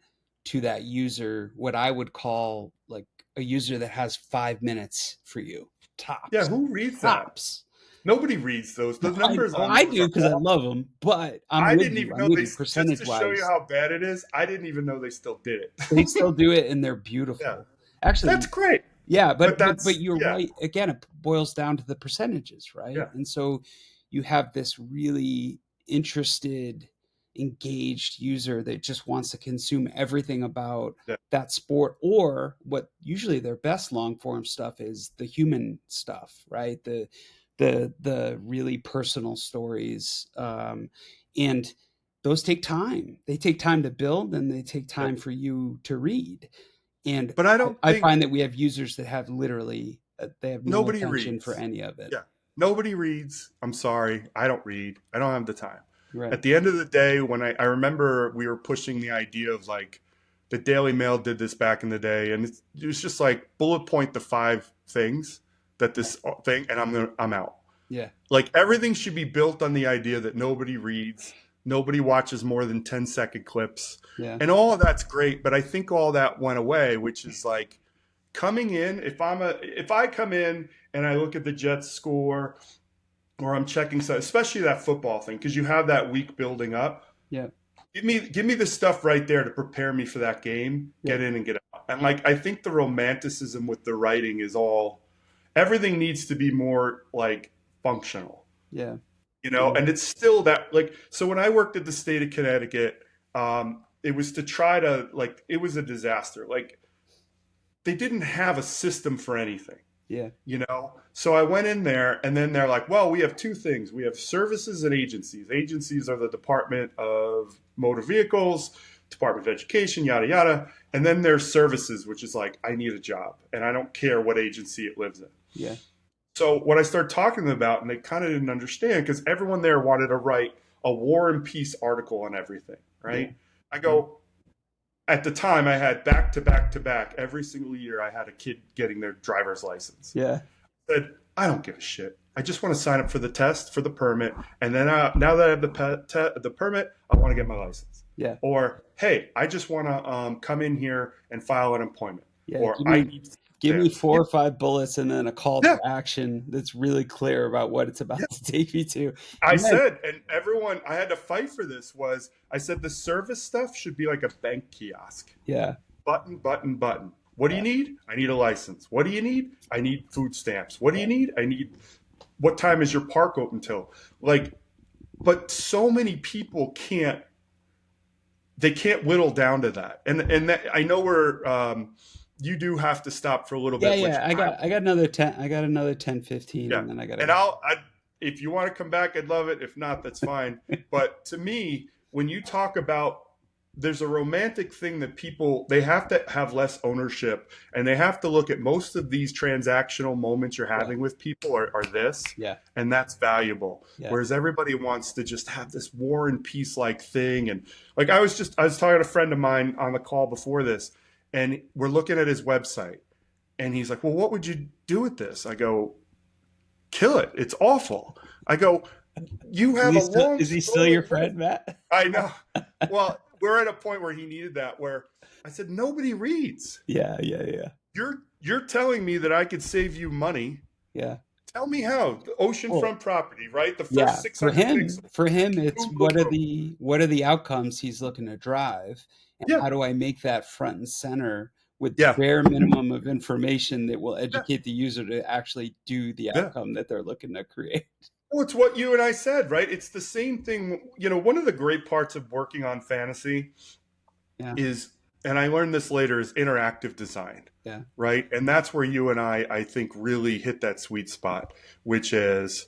to that user, what I would call like a user that has 5 minutes for you, tops. Yeah, who reads tops. That? Nobody reads those. The numbers on I those do because I love them, but I didn't even know they, just to percentage show you wise. how bad it is, I didn't even know they still did it. They still do it, and they're beautiful. Yeah. Actually, that's great. Yeah, but you're right. Again, it boils down to the percentages, right? Yeah. And so you have this really interested, engaged user that just wants to consume everything about that sport, or what usually their best long form stuff is the human stuff, right? The really personal stories, and those take time. They take time to build, and they take time for you to read. And but I find that we have users that have literally they have no attention reads for any of it. Yeah, nobody reads. I'm sorry, I don't read. I don't have the time. Right. At the end of the day, when I remember we were pushing the idea of like the Daily Mail did this back in the day, and it was just like bullet point the 5 things that this thing, and I'm out. Yeah. Like everything should be built on the idea that nobody reads, nobody watches more than 10-second clips. Yeah. And all of that's great, but I think all that went away, which is like coming in, if I come in and I look at the Jets score, or I'm checking stuff, especially that football thing, because you have that week building up. Yeah. Give me the stuff right there to prepare me for that game, get in and get out. And like I think the romanticism with the writing is everything needs to be more like functional. Yeah. And it's still that like, so when I worked at the state of Connecticut, it was to try to like, it was a disaster. Like they didn't have a system for anything. Yeah. So I went in there, and then they're like, well, we have 2 things. We have services and agencies. Agencies are the Department of Motor Vehicles, Department of Education, yada, yada. And then there's services, which is like, I need a job, and I don't care what agency it lives in. Yeah. So what I started talking to them about, and they kind of didn't understand, because everyone there wanted to write a War and Peace article on everything, right? Yeah. I go, at the time I had back to back every single year I had a kid getting their driver's license. Yeah. I said, I don't give a shit. I just want to sign up for the test, for the permit. And then now that I have the permit, I want to get my license. Yeah. Or, hey, I just want to come in here and file an employment. Yeah. Or give me 4 or 5 bullets and then a call to action that's really clear about what it's about to take me to. I said, and everyone, I had to fight for this, I said the service stuff should be like a bank kiosk. Yeah. Button. What do you need? I need a license. What do you need? I need food stamps. What do you need? I need, what time is your park open till? Like, but so many people can't whittle down to that. And that, I know you do have to stop for a little bit. Yeah. I got another 10. I got another 10, 15. Yeah. And then I got And if you want to come back, I'd love it. If not, that's fine. But to me, when you talk about there's a romantic thing that people, they have to have less ownership, and they have to look at most of these transactional moments you're having with people are this, Yeah. and that's valuable. Yeah. Whereas everybody wants to just have this war and peace like thing. And like I was talking to a friend of mine on the call before this, and we're looking at his website, and he's like, well, what would you do with this? I go, kill it. It's awful. I go, you have a long. Is he still your friend, Matt? I know. Well, we're at a point where he needed that, where I said, nobody reads. Yeah. You're telling me that I could save you money. Yeah. Tell me how. The oceanfront property, right? The first Yeah. 600 pixels. For him, it's Boom, what boom, are the outcomes he's looking to drive, and Yeah. how do I make that front and center with Yeah. the bare minimum of information that will educate the user to actually do the Yeah. outcome that they're looking to create. Well, it's what you and I said, right? It's the same thing. You know, one of the great parts of working on fantasy is, and I learned this later, is interactive design. Yeah. Right. And that's where you and I think, really hit that sweet spot, which is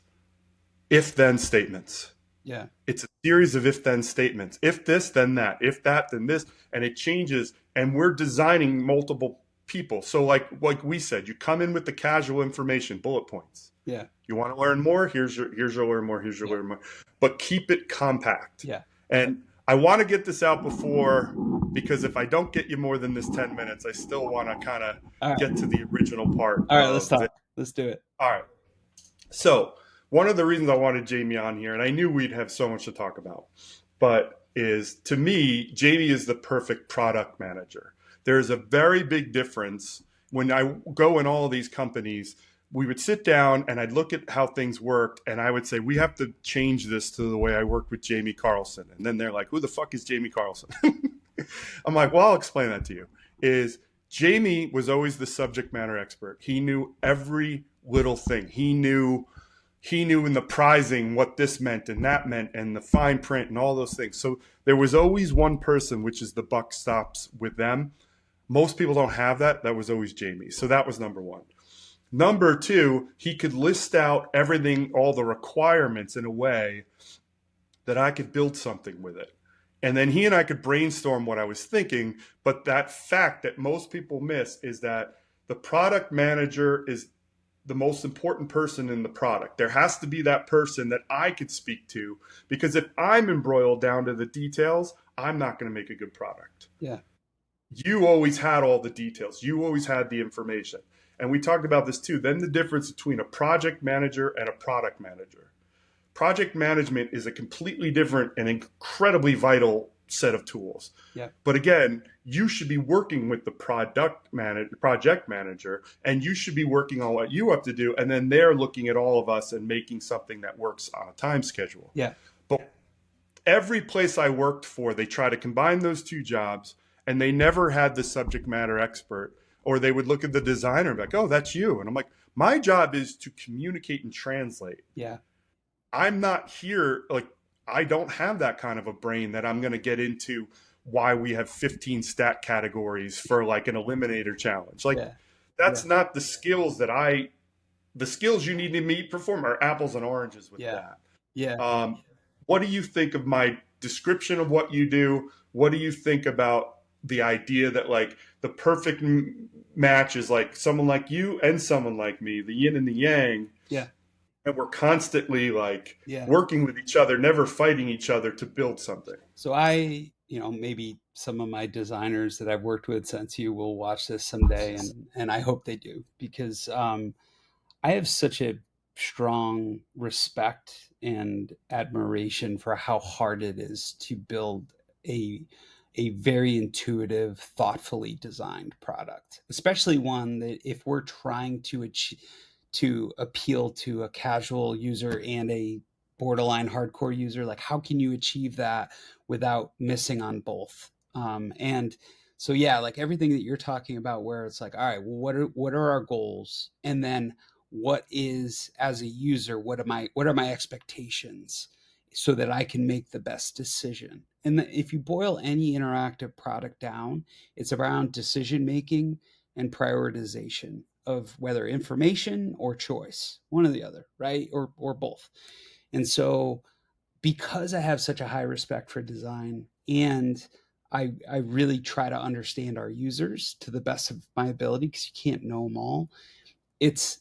if then statements. Yeah. It's a series of if then statements. If this, then that. If that, then this. And it changes. And we're designing multiple people. So like we said, you come in with the casual information, bullet points. Yeah. You want to learn more? Here's your learn more. Here's your learn more. But keep it compact. Yeah. And I want to get this out before, because if I don't get you more than this 10 minutes, I still want to kind of get to the original part. All right, let's talk. Let's do it. All right. So one of the reasons I wanted Jame on here, and I knew we'd have so much to talk about, but is, to me, Jame is the perfect product manager. There's a very big difference. When I go in all of these companies, we would sit down and I'd look at how things worked, and I would say, we have to change this to the way I work with Jame Carlson. And then they're like, who the fuck is Jame Carlson? I'm like, well, I'll explain that to you. Is Jame was always the subject matter expert. He knew every little thing. He knew in the pricing what this meant and that meant, and the fine print and all those things. So there was always one person, which is the buck stops with them. Most people don't have that. That was always Jame. So that was number one. Number two, he could list out everything, all the requirements, in a way that I could build something with it. And then he and I could brainstorm what I was thinking. But that fact that most people miss is that the product manager is the most important person in the product. There has to be that person that I could speak to, because if I'm embroiled down to the details, I'm not going to make a good product. Yeah. You always had all the details. You always had the information. And we talked about this too. Then the difference between a project manager and a product manager. Project management is a completely different and incredibly vital set of tools. Yeah. But again, you should be working with the project manager, and you should be working on what you have to do. And then they're looking at all of us and making something that works on a time schedule. Yeah. But every place I worked for, they try to combine those two jobs, and they never had the subject matter expert. Or they would look at the designer and be like, oh, that's you. And I'm like, my job is to communicate and translate. Yeah. I'm not here, like, I don't have that kind of a brain that I'm going to get into why we have 15 stat categories for like an eliminator challenge. Like, that's not the skills that the skills you need to meet, perform, are apples and oranges with that. Yeah. What do you think of my description of what you do? What do you think about the idea that like the perfect match is like someone like you and someone like me, the yin and the yang? Yeah. And we're constantly like working with each other, never fighting each other to build something. So maybe some of my designers that I've worked with since you will watch this someday, and I hope they do, because I have such a strong respect and admiration for how hard it is to build a very intuitive, thoughtfully designed product, especially one that if we're trying to appeal to a casual user and a borderline hardcore user, like how can you achieve that without missing on both? And so, like everything that you're talking about, where it's like, all right, well, what are our goals? And then what is, as a user, what are my expectations, so that I can make the best decision? And if you boil any interactive product down, it's around decision making and prioritization of whether information or choice, one or the other, right? Or both. And so, because I have such a high respect for design, and I really try to understand our users to the best of my ability, because you can't know them all. It's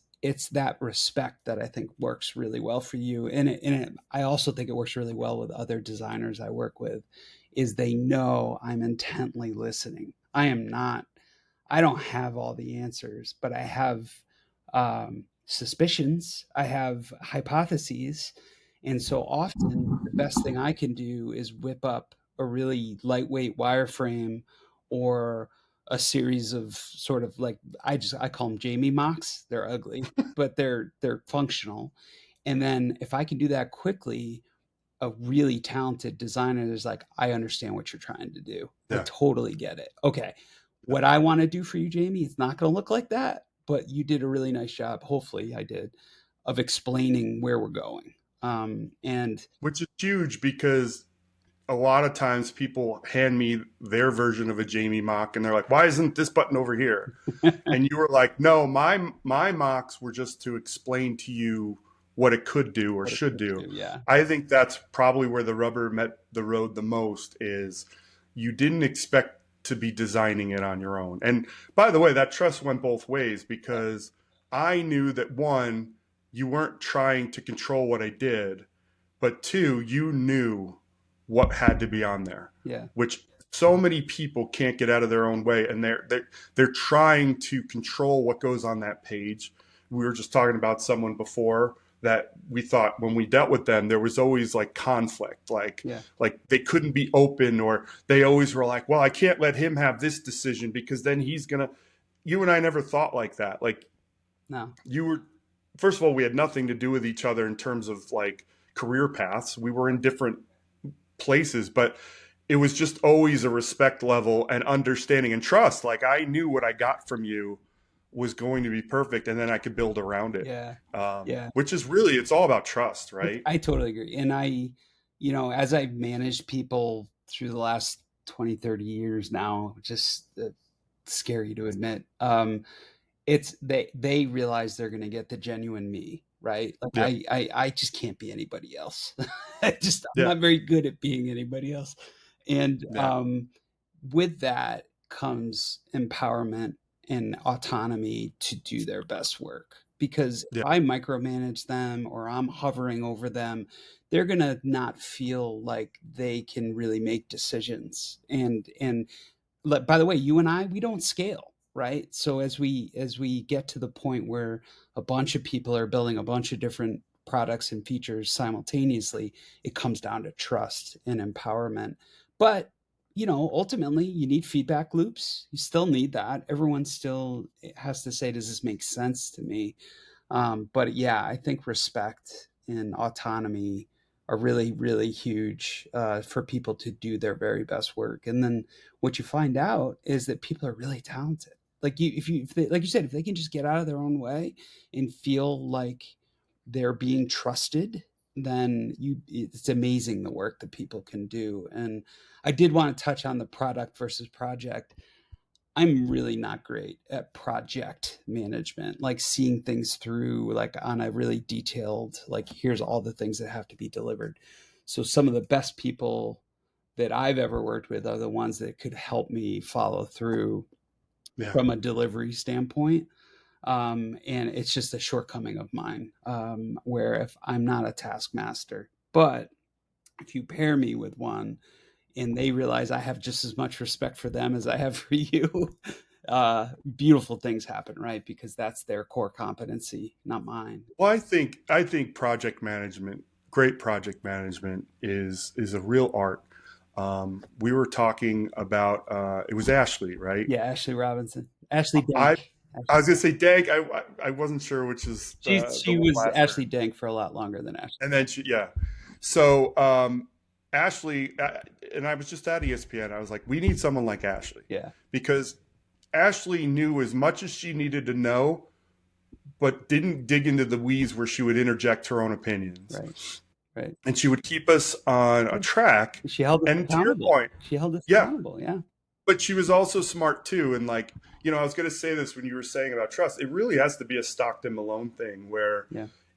that respect that I think works really well for you, and I also think it works really well with other designers I work with. Is they know I'm intently listening. I don't have all the answers, but I have suspicions. I have hypotheses. And so often, the best thing I can do is whip up a really lightweight wireframe or a series of sort of like, I call them Jame mocks. They're ugly, but they're functional. And then if I can do that quickly, a really talented designer is like, I understand what you're trying to do. I Yeah. totally get it. Okay. What I want to do for you, Jame, it's not going to look like that, but you did a really nice job. Hopefully I did, of explaining where we're going. And Which is huge, because a lot of times people hand me their version of a Jamie mock and they're like, why isn't this button over here? And you were like, no, my mocks were just to explain to you what it could do or should do. Yeah. I think that's probably where the rubber met the road the most, is you didn't expect to be designing it on your own. And by the way, that trust went both ways, because I knew that, one, you weren't trying to control what I did, but two, you knew what had to be on there. Yeah. Which so many people can't get out of their own way, and they're trying to control what goes on that page. We were just talking about someone before that we thought, when we dealt with them, there was always like conflict, like they couldn't be open, or they always were like, well, I can't let him have this decision because then he's gonna. You and I never thought like that. Like, no, you were, first of all, we had nothing to do with each other in terms of like career paths. We were in different places, but it was just always a respect level and understanding and trust. Like, I knew what I got from you was going to be perfect, and then I could build around it. Which is really, it's all about trust, right? I totally agree. And as I've managed people through the last 20, 30 years now, just scary to admit, it's they realize they're going to get the genuine me, right? Like, I just can't be anybody else. I'm not very good at being anybody else. And with that comes empowerment and autonomy to do their best work. Because if I micromanage them or I'm hovering over them, they're going to not feel like they can really make decisions. And by the way, you and I, we don't scale, right? So as we get to the point where a bunch of people are building a bunch of different products and features simultaneously, it comes down to trust and empowerment. But ultimately, you need feedback loops. You still need that. Everyone still has to say, does this make sense to me? But yeah, I think respect and autonomy are really, really huge for people to do their very best work. And then what you find out is that people are really talented. Like, like you said, if they can just get out of their own way and feel like they're being trusted, then it's amazing the work that people can do. And I did want to touch on the product versus project. I'm really not great at project management, like seeing things through, like on a really detailed, like, here's all the things that have to be delivered. So some of the best people that I've ever worked with are the ones that could help me follow through from a delivery standpoint. And it's just a shortcoming of mine, where if I'm not a taskmaster, but if you pair me with one and they realize I have just as much respect for them as I have for you, beautiful things happen, right? Because that's their core competency, not mine. Well, I think great project management is a real art. We were talking about, it was Ashley, right? Yeah, Ashley Robinson. Ashley Dank. I was going to say Dank. I wasn't sure which is she was Ashley Dank for a lot longer than Ashley. And then So Ashley, and I was just at ESPN. I was like, we need someone like Ashley. Yeah. Because Ashley knew as much as she needed to know, but didn't dig into the weeds where she would interject her own opinions. Right. And she would keep us on a track. She held us accountable. To your point, she held us accountable. Yeah. But she was also smart too. And like, I was going to say this when you were saying about trust. It really has to be a Stockton Malone thing where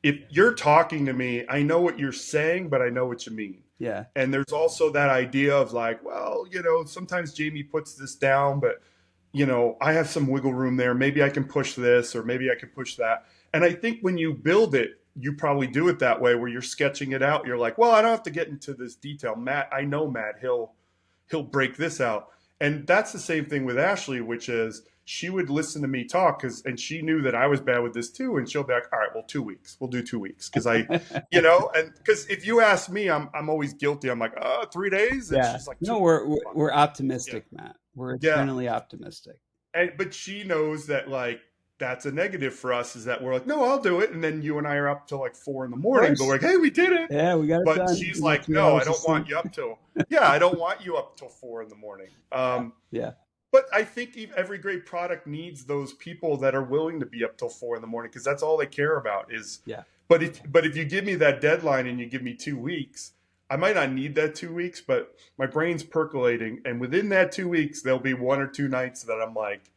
if you're talking to me, I know what you're saying, but I know what you mean. Yeah. And there's also that idea of like, well, sometimes Jamie puts this down, but I have some wiggle room there. Maybe I can push this or maybe I can push that. And I think when you build it, you probably do it that way where you're sketching it out. You're like, well, I don't have to get into this detail. Matt, I know Matt, he'll break this out. And that's the same thing with Ashley, which is she would listen to me talk and she knew that I was bad with this too. And she'll be like, all right, well, 2 weeks, we'll do 2 weeks. Cause and because if you ask me, I'm always guilty. I'm like, 3 days. And Yeah. she's like, No, we're optimistic, Matt. We're eternally optimistic. But she knows that like, that's a negative for us is that we're like, no, I'll do it. And then you and I are up till like 4 a.m, but we're like, hey, we did it. Yeah, we got it but done. She's like, no, I don't want you up till, I don't want you up till 4 a.m. Yeah. But I think every great product needs those people that are willing to be up till 4 a.m, because that's all they care about is, But if you give me that deadline and you give me 2 weeks, I might not need that 2 weeks, but my brain's percolating. And within that 2 weeks, there'll be 1 or 2 nights that I'm like,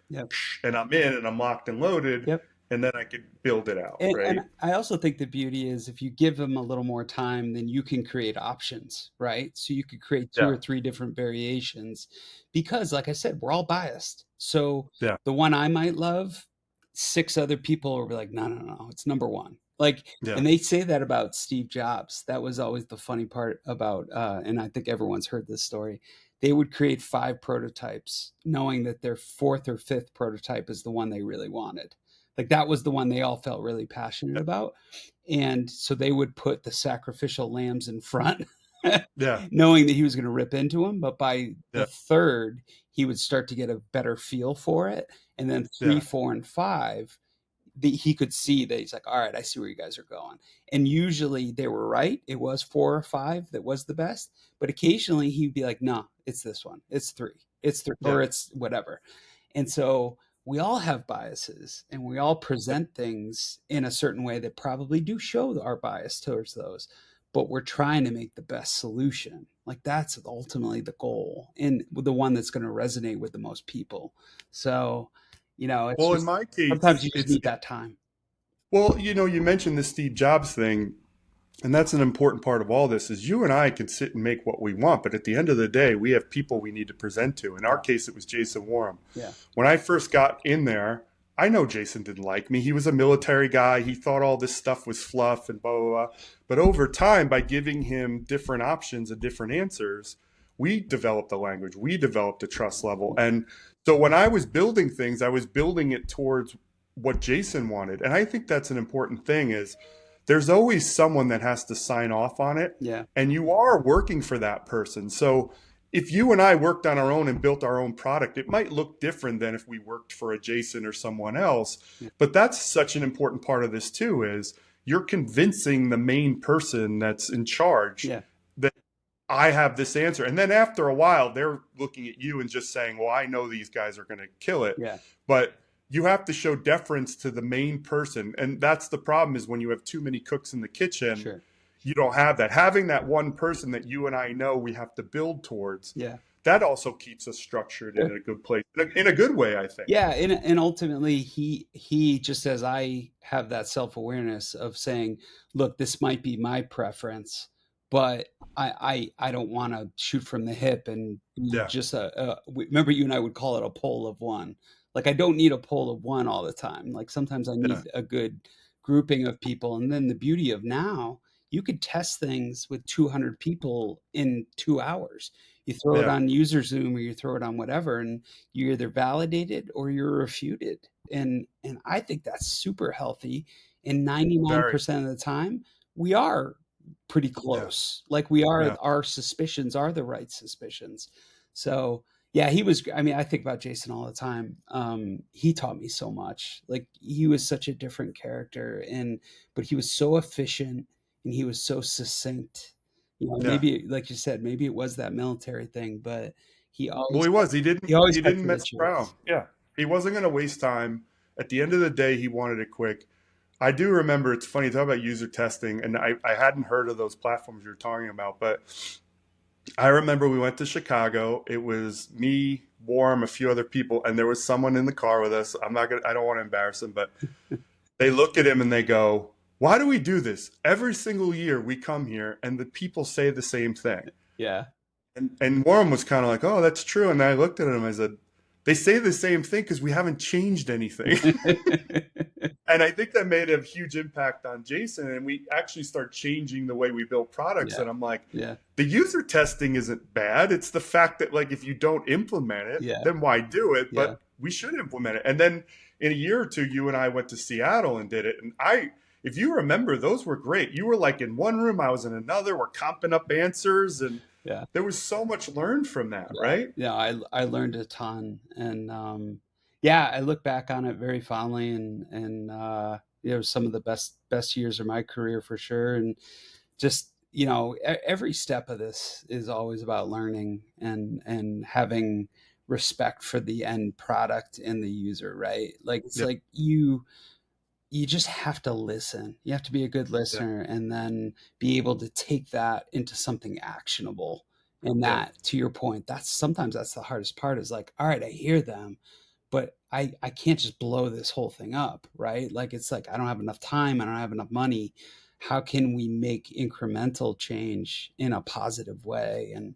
and I'm in and I'm locked and loaded. And then I could build it out. Right. And I also think the beauty is if you give them a little more time, then you can create options, right? So you could create 2 or 3 different variations because, like I said, we're all biased. So the one I might love, 6 other people will be like, no, it's number 1. Like, and they say that about Steve Jobs. That was always the funny part about, and I think everyone's heard this story. They would create 5 prototypes knowing that their 4th or 5th prototype is the one they really wanted. Like that was the one they all felt really passionate about. And so they would put the sacrificial lambs in front, knowing that he was going to rip into them. But by the 3rd, he would start to get a better feel for it. And then 3, 4, and 5, he could see that he's like, all right, I see where you guys are going. And usually they were right. It was 4 or 5 that was the best. But occasionally he'd be like, no, it's this one. It's 3. It's 3 or it's whatever. And so we all have biases and we all present things in a certain way that probably do show our bias towards those, but we're trying to make the best solution. Like that's ultimately the goal and the one that's going to resonate with the most people. So, it's in my case, sometimes you just need that time. Well, you mentioned the Steve Jobs thing. And that's an important part of all this is you and I can sit and make what we want. But at the end of the day, we have people we need to present to. In our case, it was Jason Warham. When I first got in there, I know Jason didn't like me. He was a military guy. He thought all this stuff was fluff and blah, blah, blah. But over time, by giving him different options and different answers, we developed the language. We developed a trust level. And so when I was building things, I was building it towards what Jason wanted. And I think that's an important thing is there's always someone that has to sign off on it. And you are working for that person. So if you and I worked on our own and built our own product, it might look different than if we worked for a Jason or someone else. But that's such an important part of this too, is you're convincing the main person that's in charge that I have this answer. And then after a while, they're looking at you and just saying, well, I know these guys are going to kill it. But you have to show deference to the main person. And that's the problem is when you have too many cooks in the kitchen, you don't have that. Having that one person that you and I know we have to build towards, that also keeps us structured in a good place, in a good way, I think. Yeah. And ultimately, he just as I have that self-awareness of saying, look, this might be my preference, but I don't want to shoot from the hip and just remember you and I would call it a poll of one. Like I don't need a poll of one all the time. Like sometimes I need a good grouping of people. And then the beauty of now, you could test things with 200 people in 2 hours. You throw it on user Zoom or you throw it on whatever, and you're either validated or you're refuted. And I think that's super healthy. And 99% of the time, we are pretty close. Like we are, our suspicions are the right suspicions. So yeah, I think about Jason all the time. He taught me so much. Like he was such a different character but he was so efficient and he was so succinct. Maybe like you said, maybe it was that military thing, but he always, he didn't mess around. He wasn't going to waste time. At the end of the day, he wanted it quick. I do remember, it's funny, talk about user testing, and I hadn't heard of those platforms you're talking about, but I remember we went to Chicago. It was me, Warm, a few other people, and there was someone in the car with us. I don't want to embarrass him, but they look at him and they go, why do we do this? Every single year we come here and the people say the same thing. Yeah. And Warren was kind of like, oh, that's true. And I looked at him, I said, they say the same thing because we haven't changed anything. And I think that made a huge impact on Jason. And we actually start changing the way we build products. Yeah. And I'm like, Yeah. the user testing isn't bad. It's the fact that, like, if you don't implement it, Yeah. then why do it? Yeah. But we should implement it. And then in a year or two, you and I went to Seattle and did it. And if you remember, those were great. You were like in one room, I was in another. We're comping up answers, and Yeah. there was so much learned from that, Yeah. right? Yeah, I learned a ton, and yeah, I look back on it very fondly, and some of the best years of my career for sure, and just every step of this is always about learning and having respect for the end product and the user, right? Like it's Yep. like you just have to listen. You have to be a good listener, and then be able to take that into something actionable. And that, to your point, sometimes that's the hardest part, is like, all right, I hear them, but I can't just blow this whole thing up, right? Like, it's like, I don't have enough time. I don't have enough money. How can we make incremental change in a positive way? And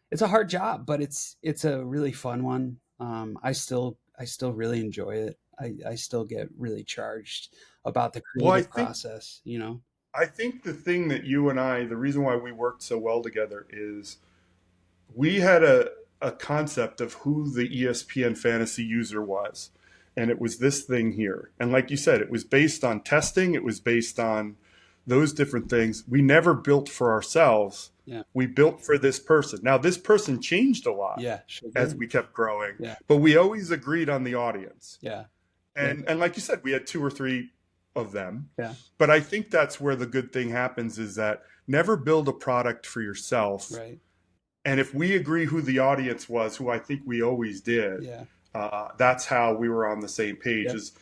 it's a hard job, but it's a really fun one. I still really enjoy it. I still get really charged about the Well, creative process, I think the thing that you and I, the reason why we worked so well together is we had a concept of who the ESPN fantasy user was. And it was this thing here. And like you said, it was based on testing, it was based on those different things. We never built for ourselves. Yeah. We built for this person. Now, this person changed a lot sure as we kept growing, Yeah. but we always agreed on the audience. Yeah. And like you said, we had 2 or 3 of them. Yeah. But I think that's where the good thing happens, is that never build a product for yourself. Right. And if we agree who the audience was, who I think we always did, Yeah. That's how we were on the same page, Yep. is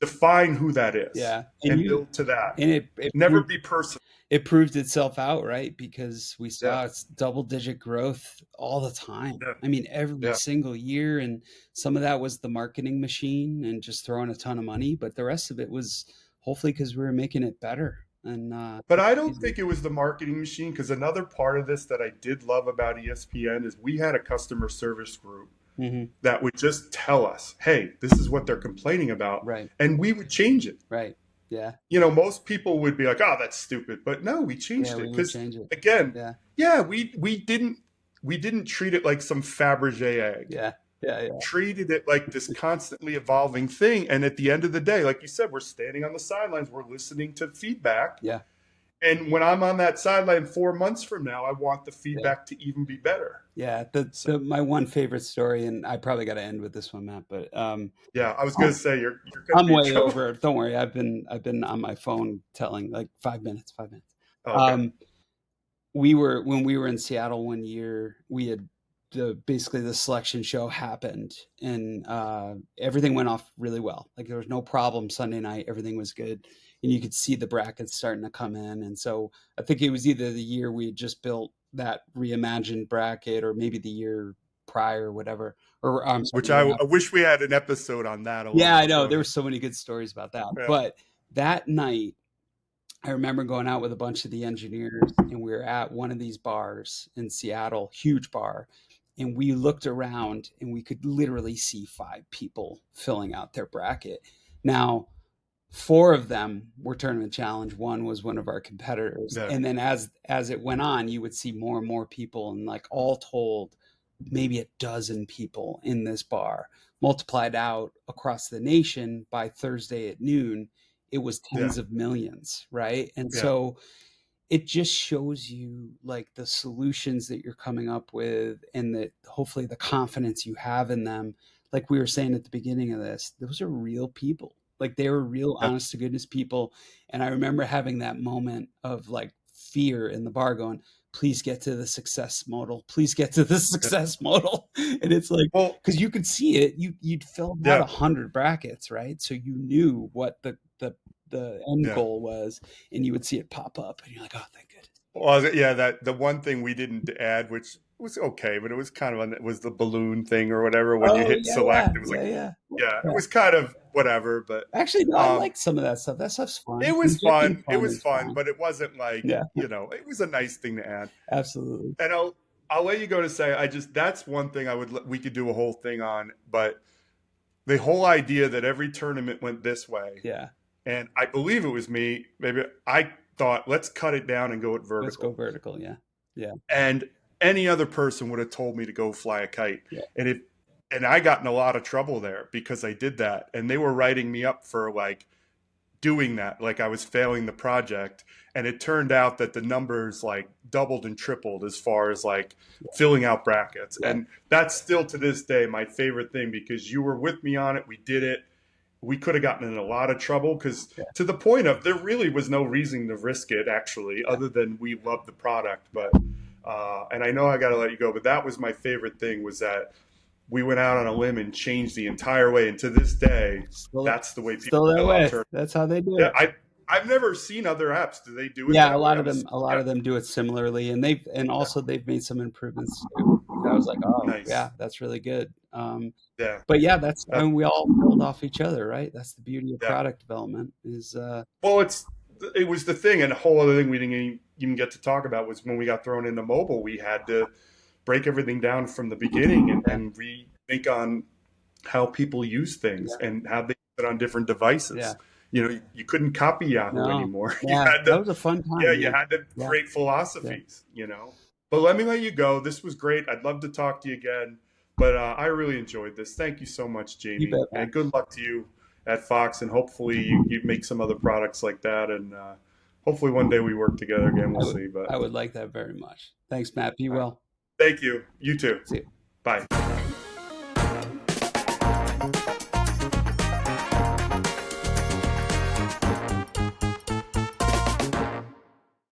define who that is, Yeah. and build to that. And it Never be personal. it proved itself out, right? Because we saw Yeah. it's double-digit growth all the time. Yeah. I mean, every Yeah. single year, and some of that was the marketing machine and just throwing a ton of money, but the rest of it was hopefully because we were making it better. And But I don't think it was the marketing machine, because another part of this that I did love about ESPN is we had a customer service group Mhm. that would just tell us, hey, this is what they're complaining about. Right. And we would change it. Right. Yeah. Most people would be like, oh, that's stupid. But no, we changed Yeah, we it. would Because change it. again, Yeah. we didn't treat it like some Fabergé egg. Yeah. Yeah. Treated it like this constantly evolving thing. And at the end of the day, like you said, we're standing on the sidelines, we're listening to feedback. Yeah. And when I'm on that sideline 4 months from now, I want the feedback to even be better. Yeah. My one favorite story, and I probably got to end with this one, Matt, but yeah, I was going to say you're I'm way over. Don't worry. I've been on my phone telling like 5 minutes. Okay. When we were in Seattle one year, we had basically the selection show happened, and everything went off really well. Like, there was no problem Sunday night. Everything was good. And you could see the brackets starting to come in. And so I think it was either the year we had just built that reimagined bracket, or maybe the year prior, whatever. Or Which I wish we had an episode on that. Yeah, I know. There were so many good stories about that. Yeah. But that night, I remember going out with a bunch of the engineers, and we were at one of these bars in Seattle, huge bar. And we looked around, and we could literally see 5 people filling out their bracket. Now, 4 of them were tournament challenge. 1 was one of our competitors. Yeah. And then as it went on, you would see more and more people. And like, all told, maybe a dozen people in this bar. Multiplied out across the nation by Thursday at noon, it was tens of millions, right? And so it just shows you like the solutions that you're coming up with, and that hopefully the confidence you have in them. Like we were saying at the beginning of this, those are real people. Like, they were real, honest to goodness people. And I remember having that moment of like fear in the bar, going, please get to the success modal. Please get to the success modal. And it's like, because you could see it, you'd filled out 100 brackets, right? So you knew what the end goal was, and you would see it pop up, and you're like, oh, thank goodness. Well, yeah, that the one thing we didn't add, which was okay, but it was kind of was the balloon thing or whatever. When you Oh hit yeah, yeah, select, it was like, yeah, yeah, yeah, it yeah. was kind of whatever. But Actually, no, I um, like some of that stuff. That stuff's fun. it was Injecting fun. It fun was is fun, fun. but it wasn't like, Yeah, it was a nice thing to add. absolutely. And I'll let you go to say, that's one thing we could do a whole thing on. But the whole idea that every tournament went this way, Yeah, and I believe it was me. Maybe I thought, let's cut it down and go at let's go vertical. vertical. Yeah, yeah, And any other person would have told me to go fly a kite. yeah. And I got in a lot of trouble there because I did that, and they were writing me up for like doing that, like I was failing the project. And it turned out that the numbers like doubled and tripled as far as like filling out brackets. Yeah. And that's still to this day my favorite thing, because you were with me on it. We did it. We could have gotten in a lot of trouble, because to the point of there really was no reason to risk it, actually, other than we loved the product. But and I know I got to let you go, but that was my favorite thing, was that we went out on a limb and changed the entire way. And to this day, that's the way people still that fill out way. tournaments. That's how they do Yeah, it. I've never seen other apps. Do they do it? Yeah, that a lot way? of them do it similarly, and they've made some improvements too. I was like, oh Nice. yeah, that's really good. Yeah. But yeah, I mean, we all build off each other, right? That's the beauty of Yeah. product development. Is Well, it was the thing, and a whole other thing we didn't even get to talk about was when we got thrown into mobile, we had to break everything down from the beginning and rethink on how people use things and how they put it on different devices. Yeah. You couldn't copy Yahoo anymore. Yeah, that was a fun time. Yeah, you had to create philosophies, But let me let you go. This was great. I'd love to talk to you again, but I really enjoyed this. Thank you so much, Jamie. You bet, and good luck to you at Fox, and hopefully you make some other products like that, and hopefully one day we work together again. We'll see. But I would like that very much. Thanks, Matt. Be well. Thank you. You too. See you. Bye.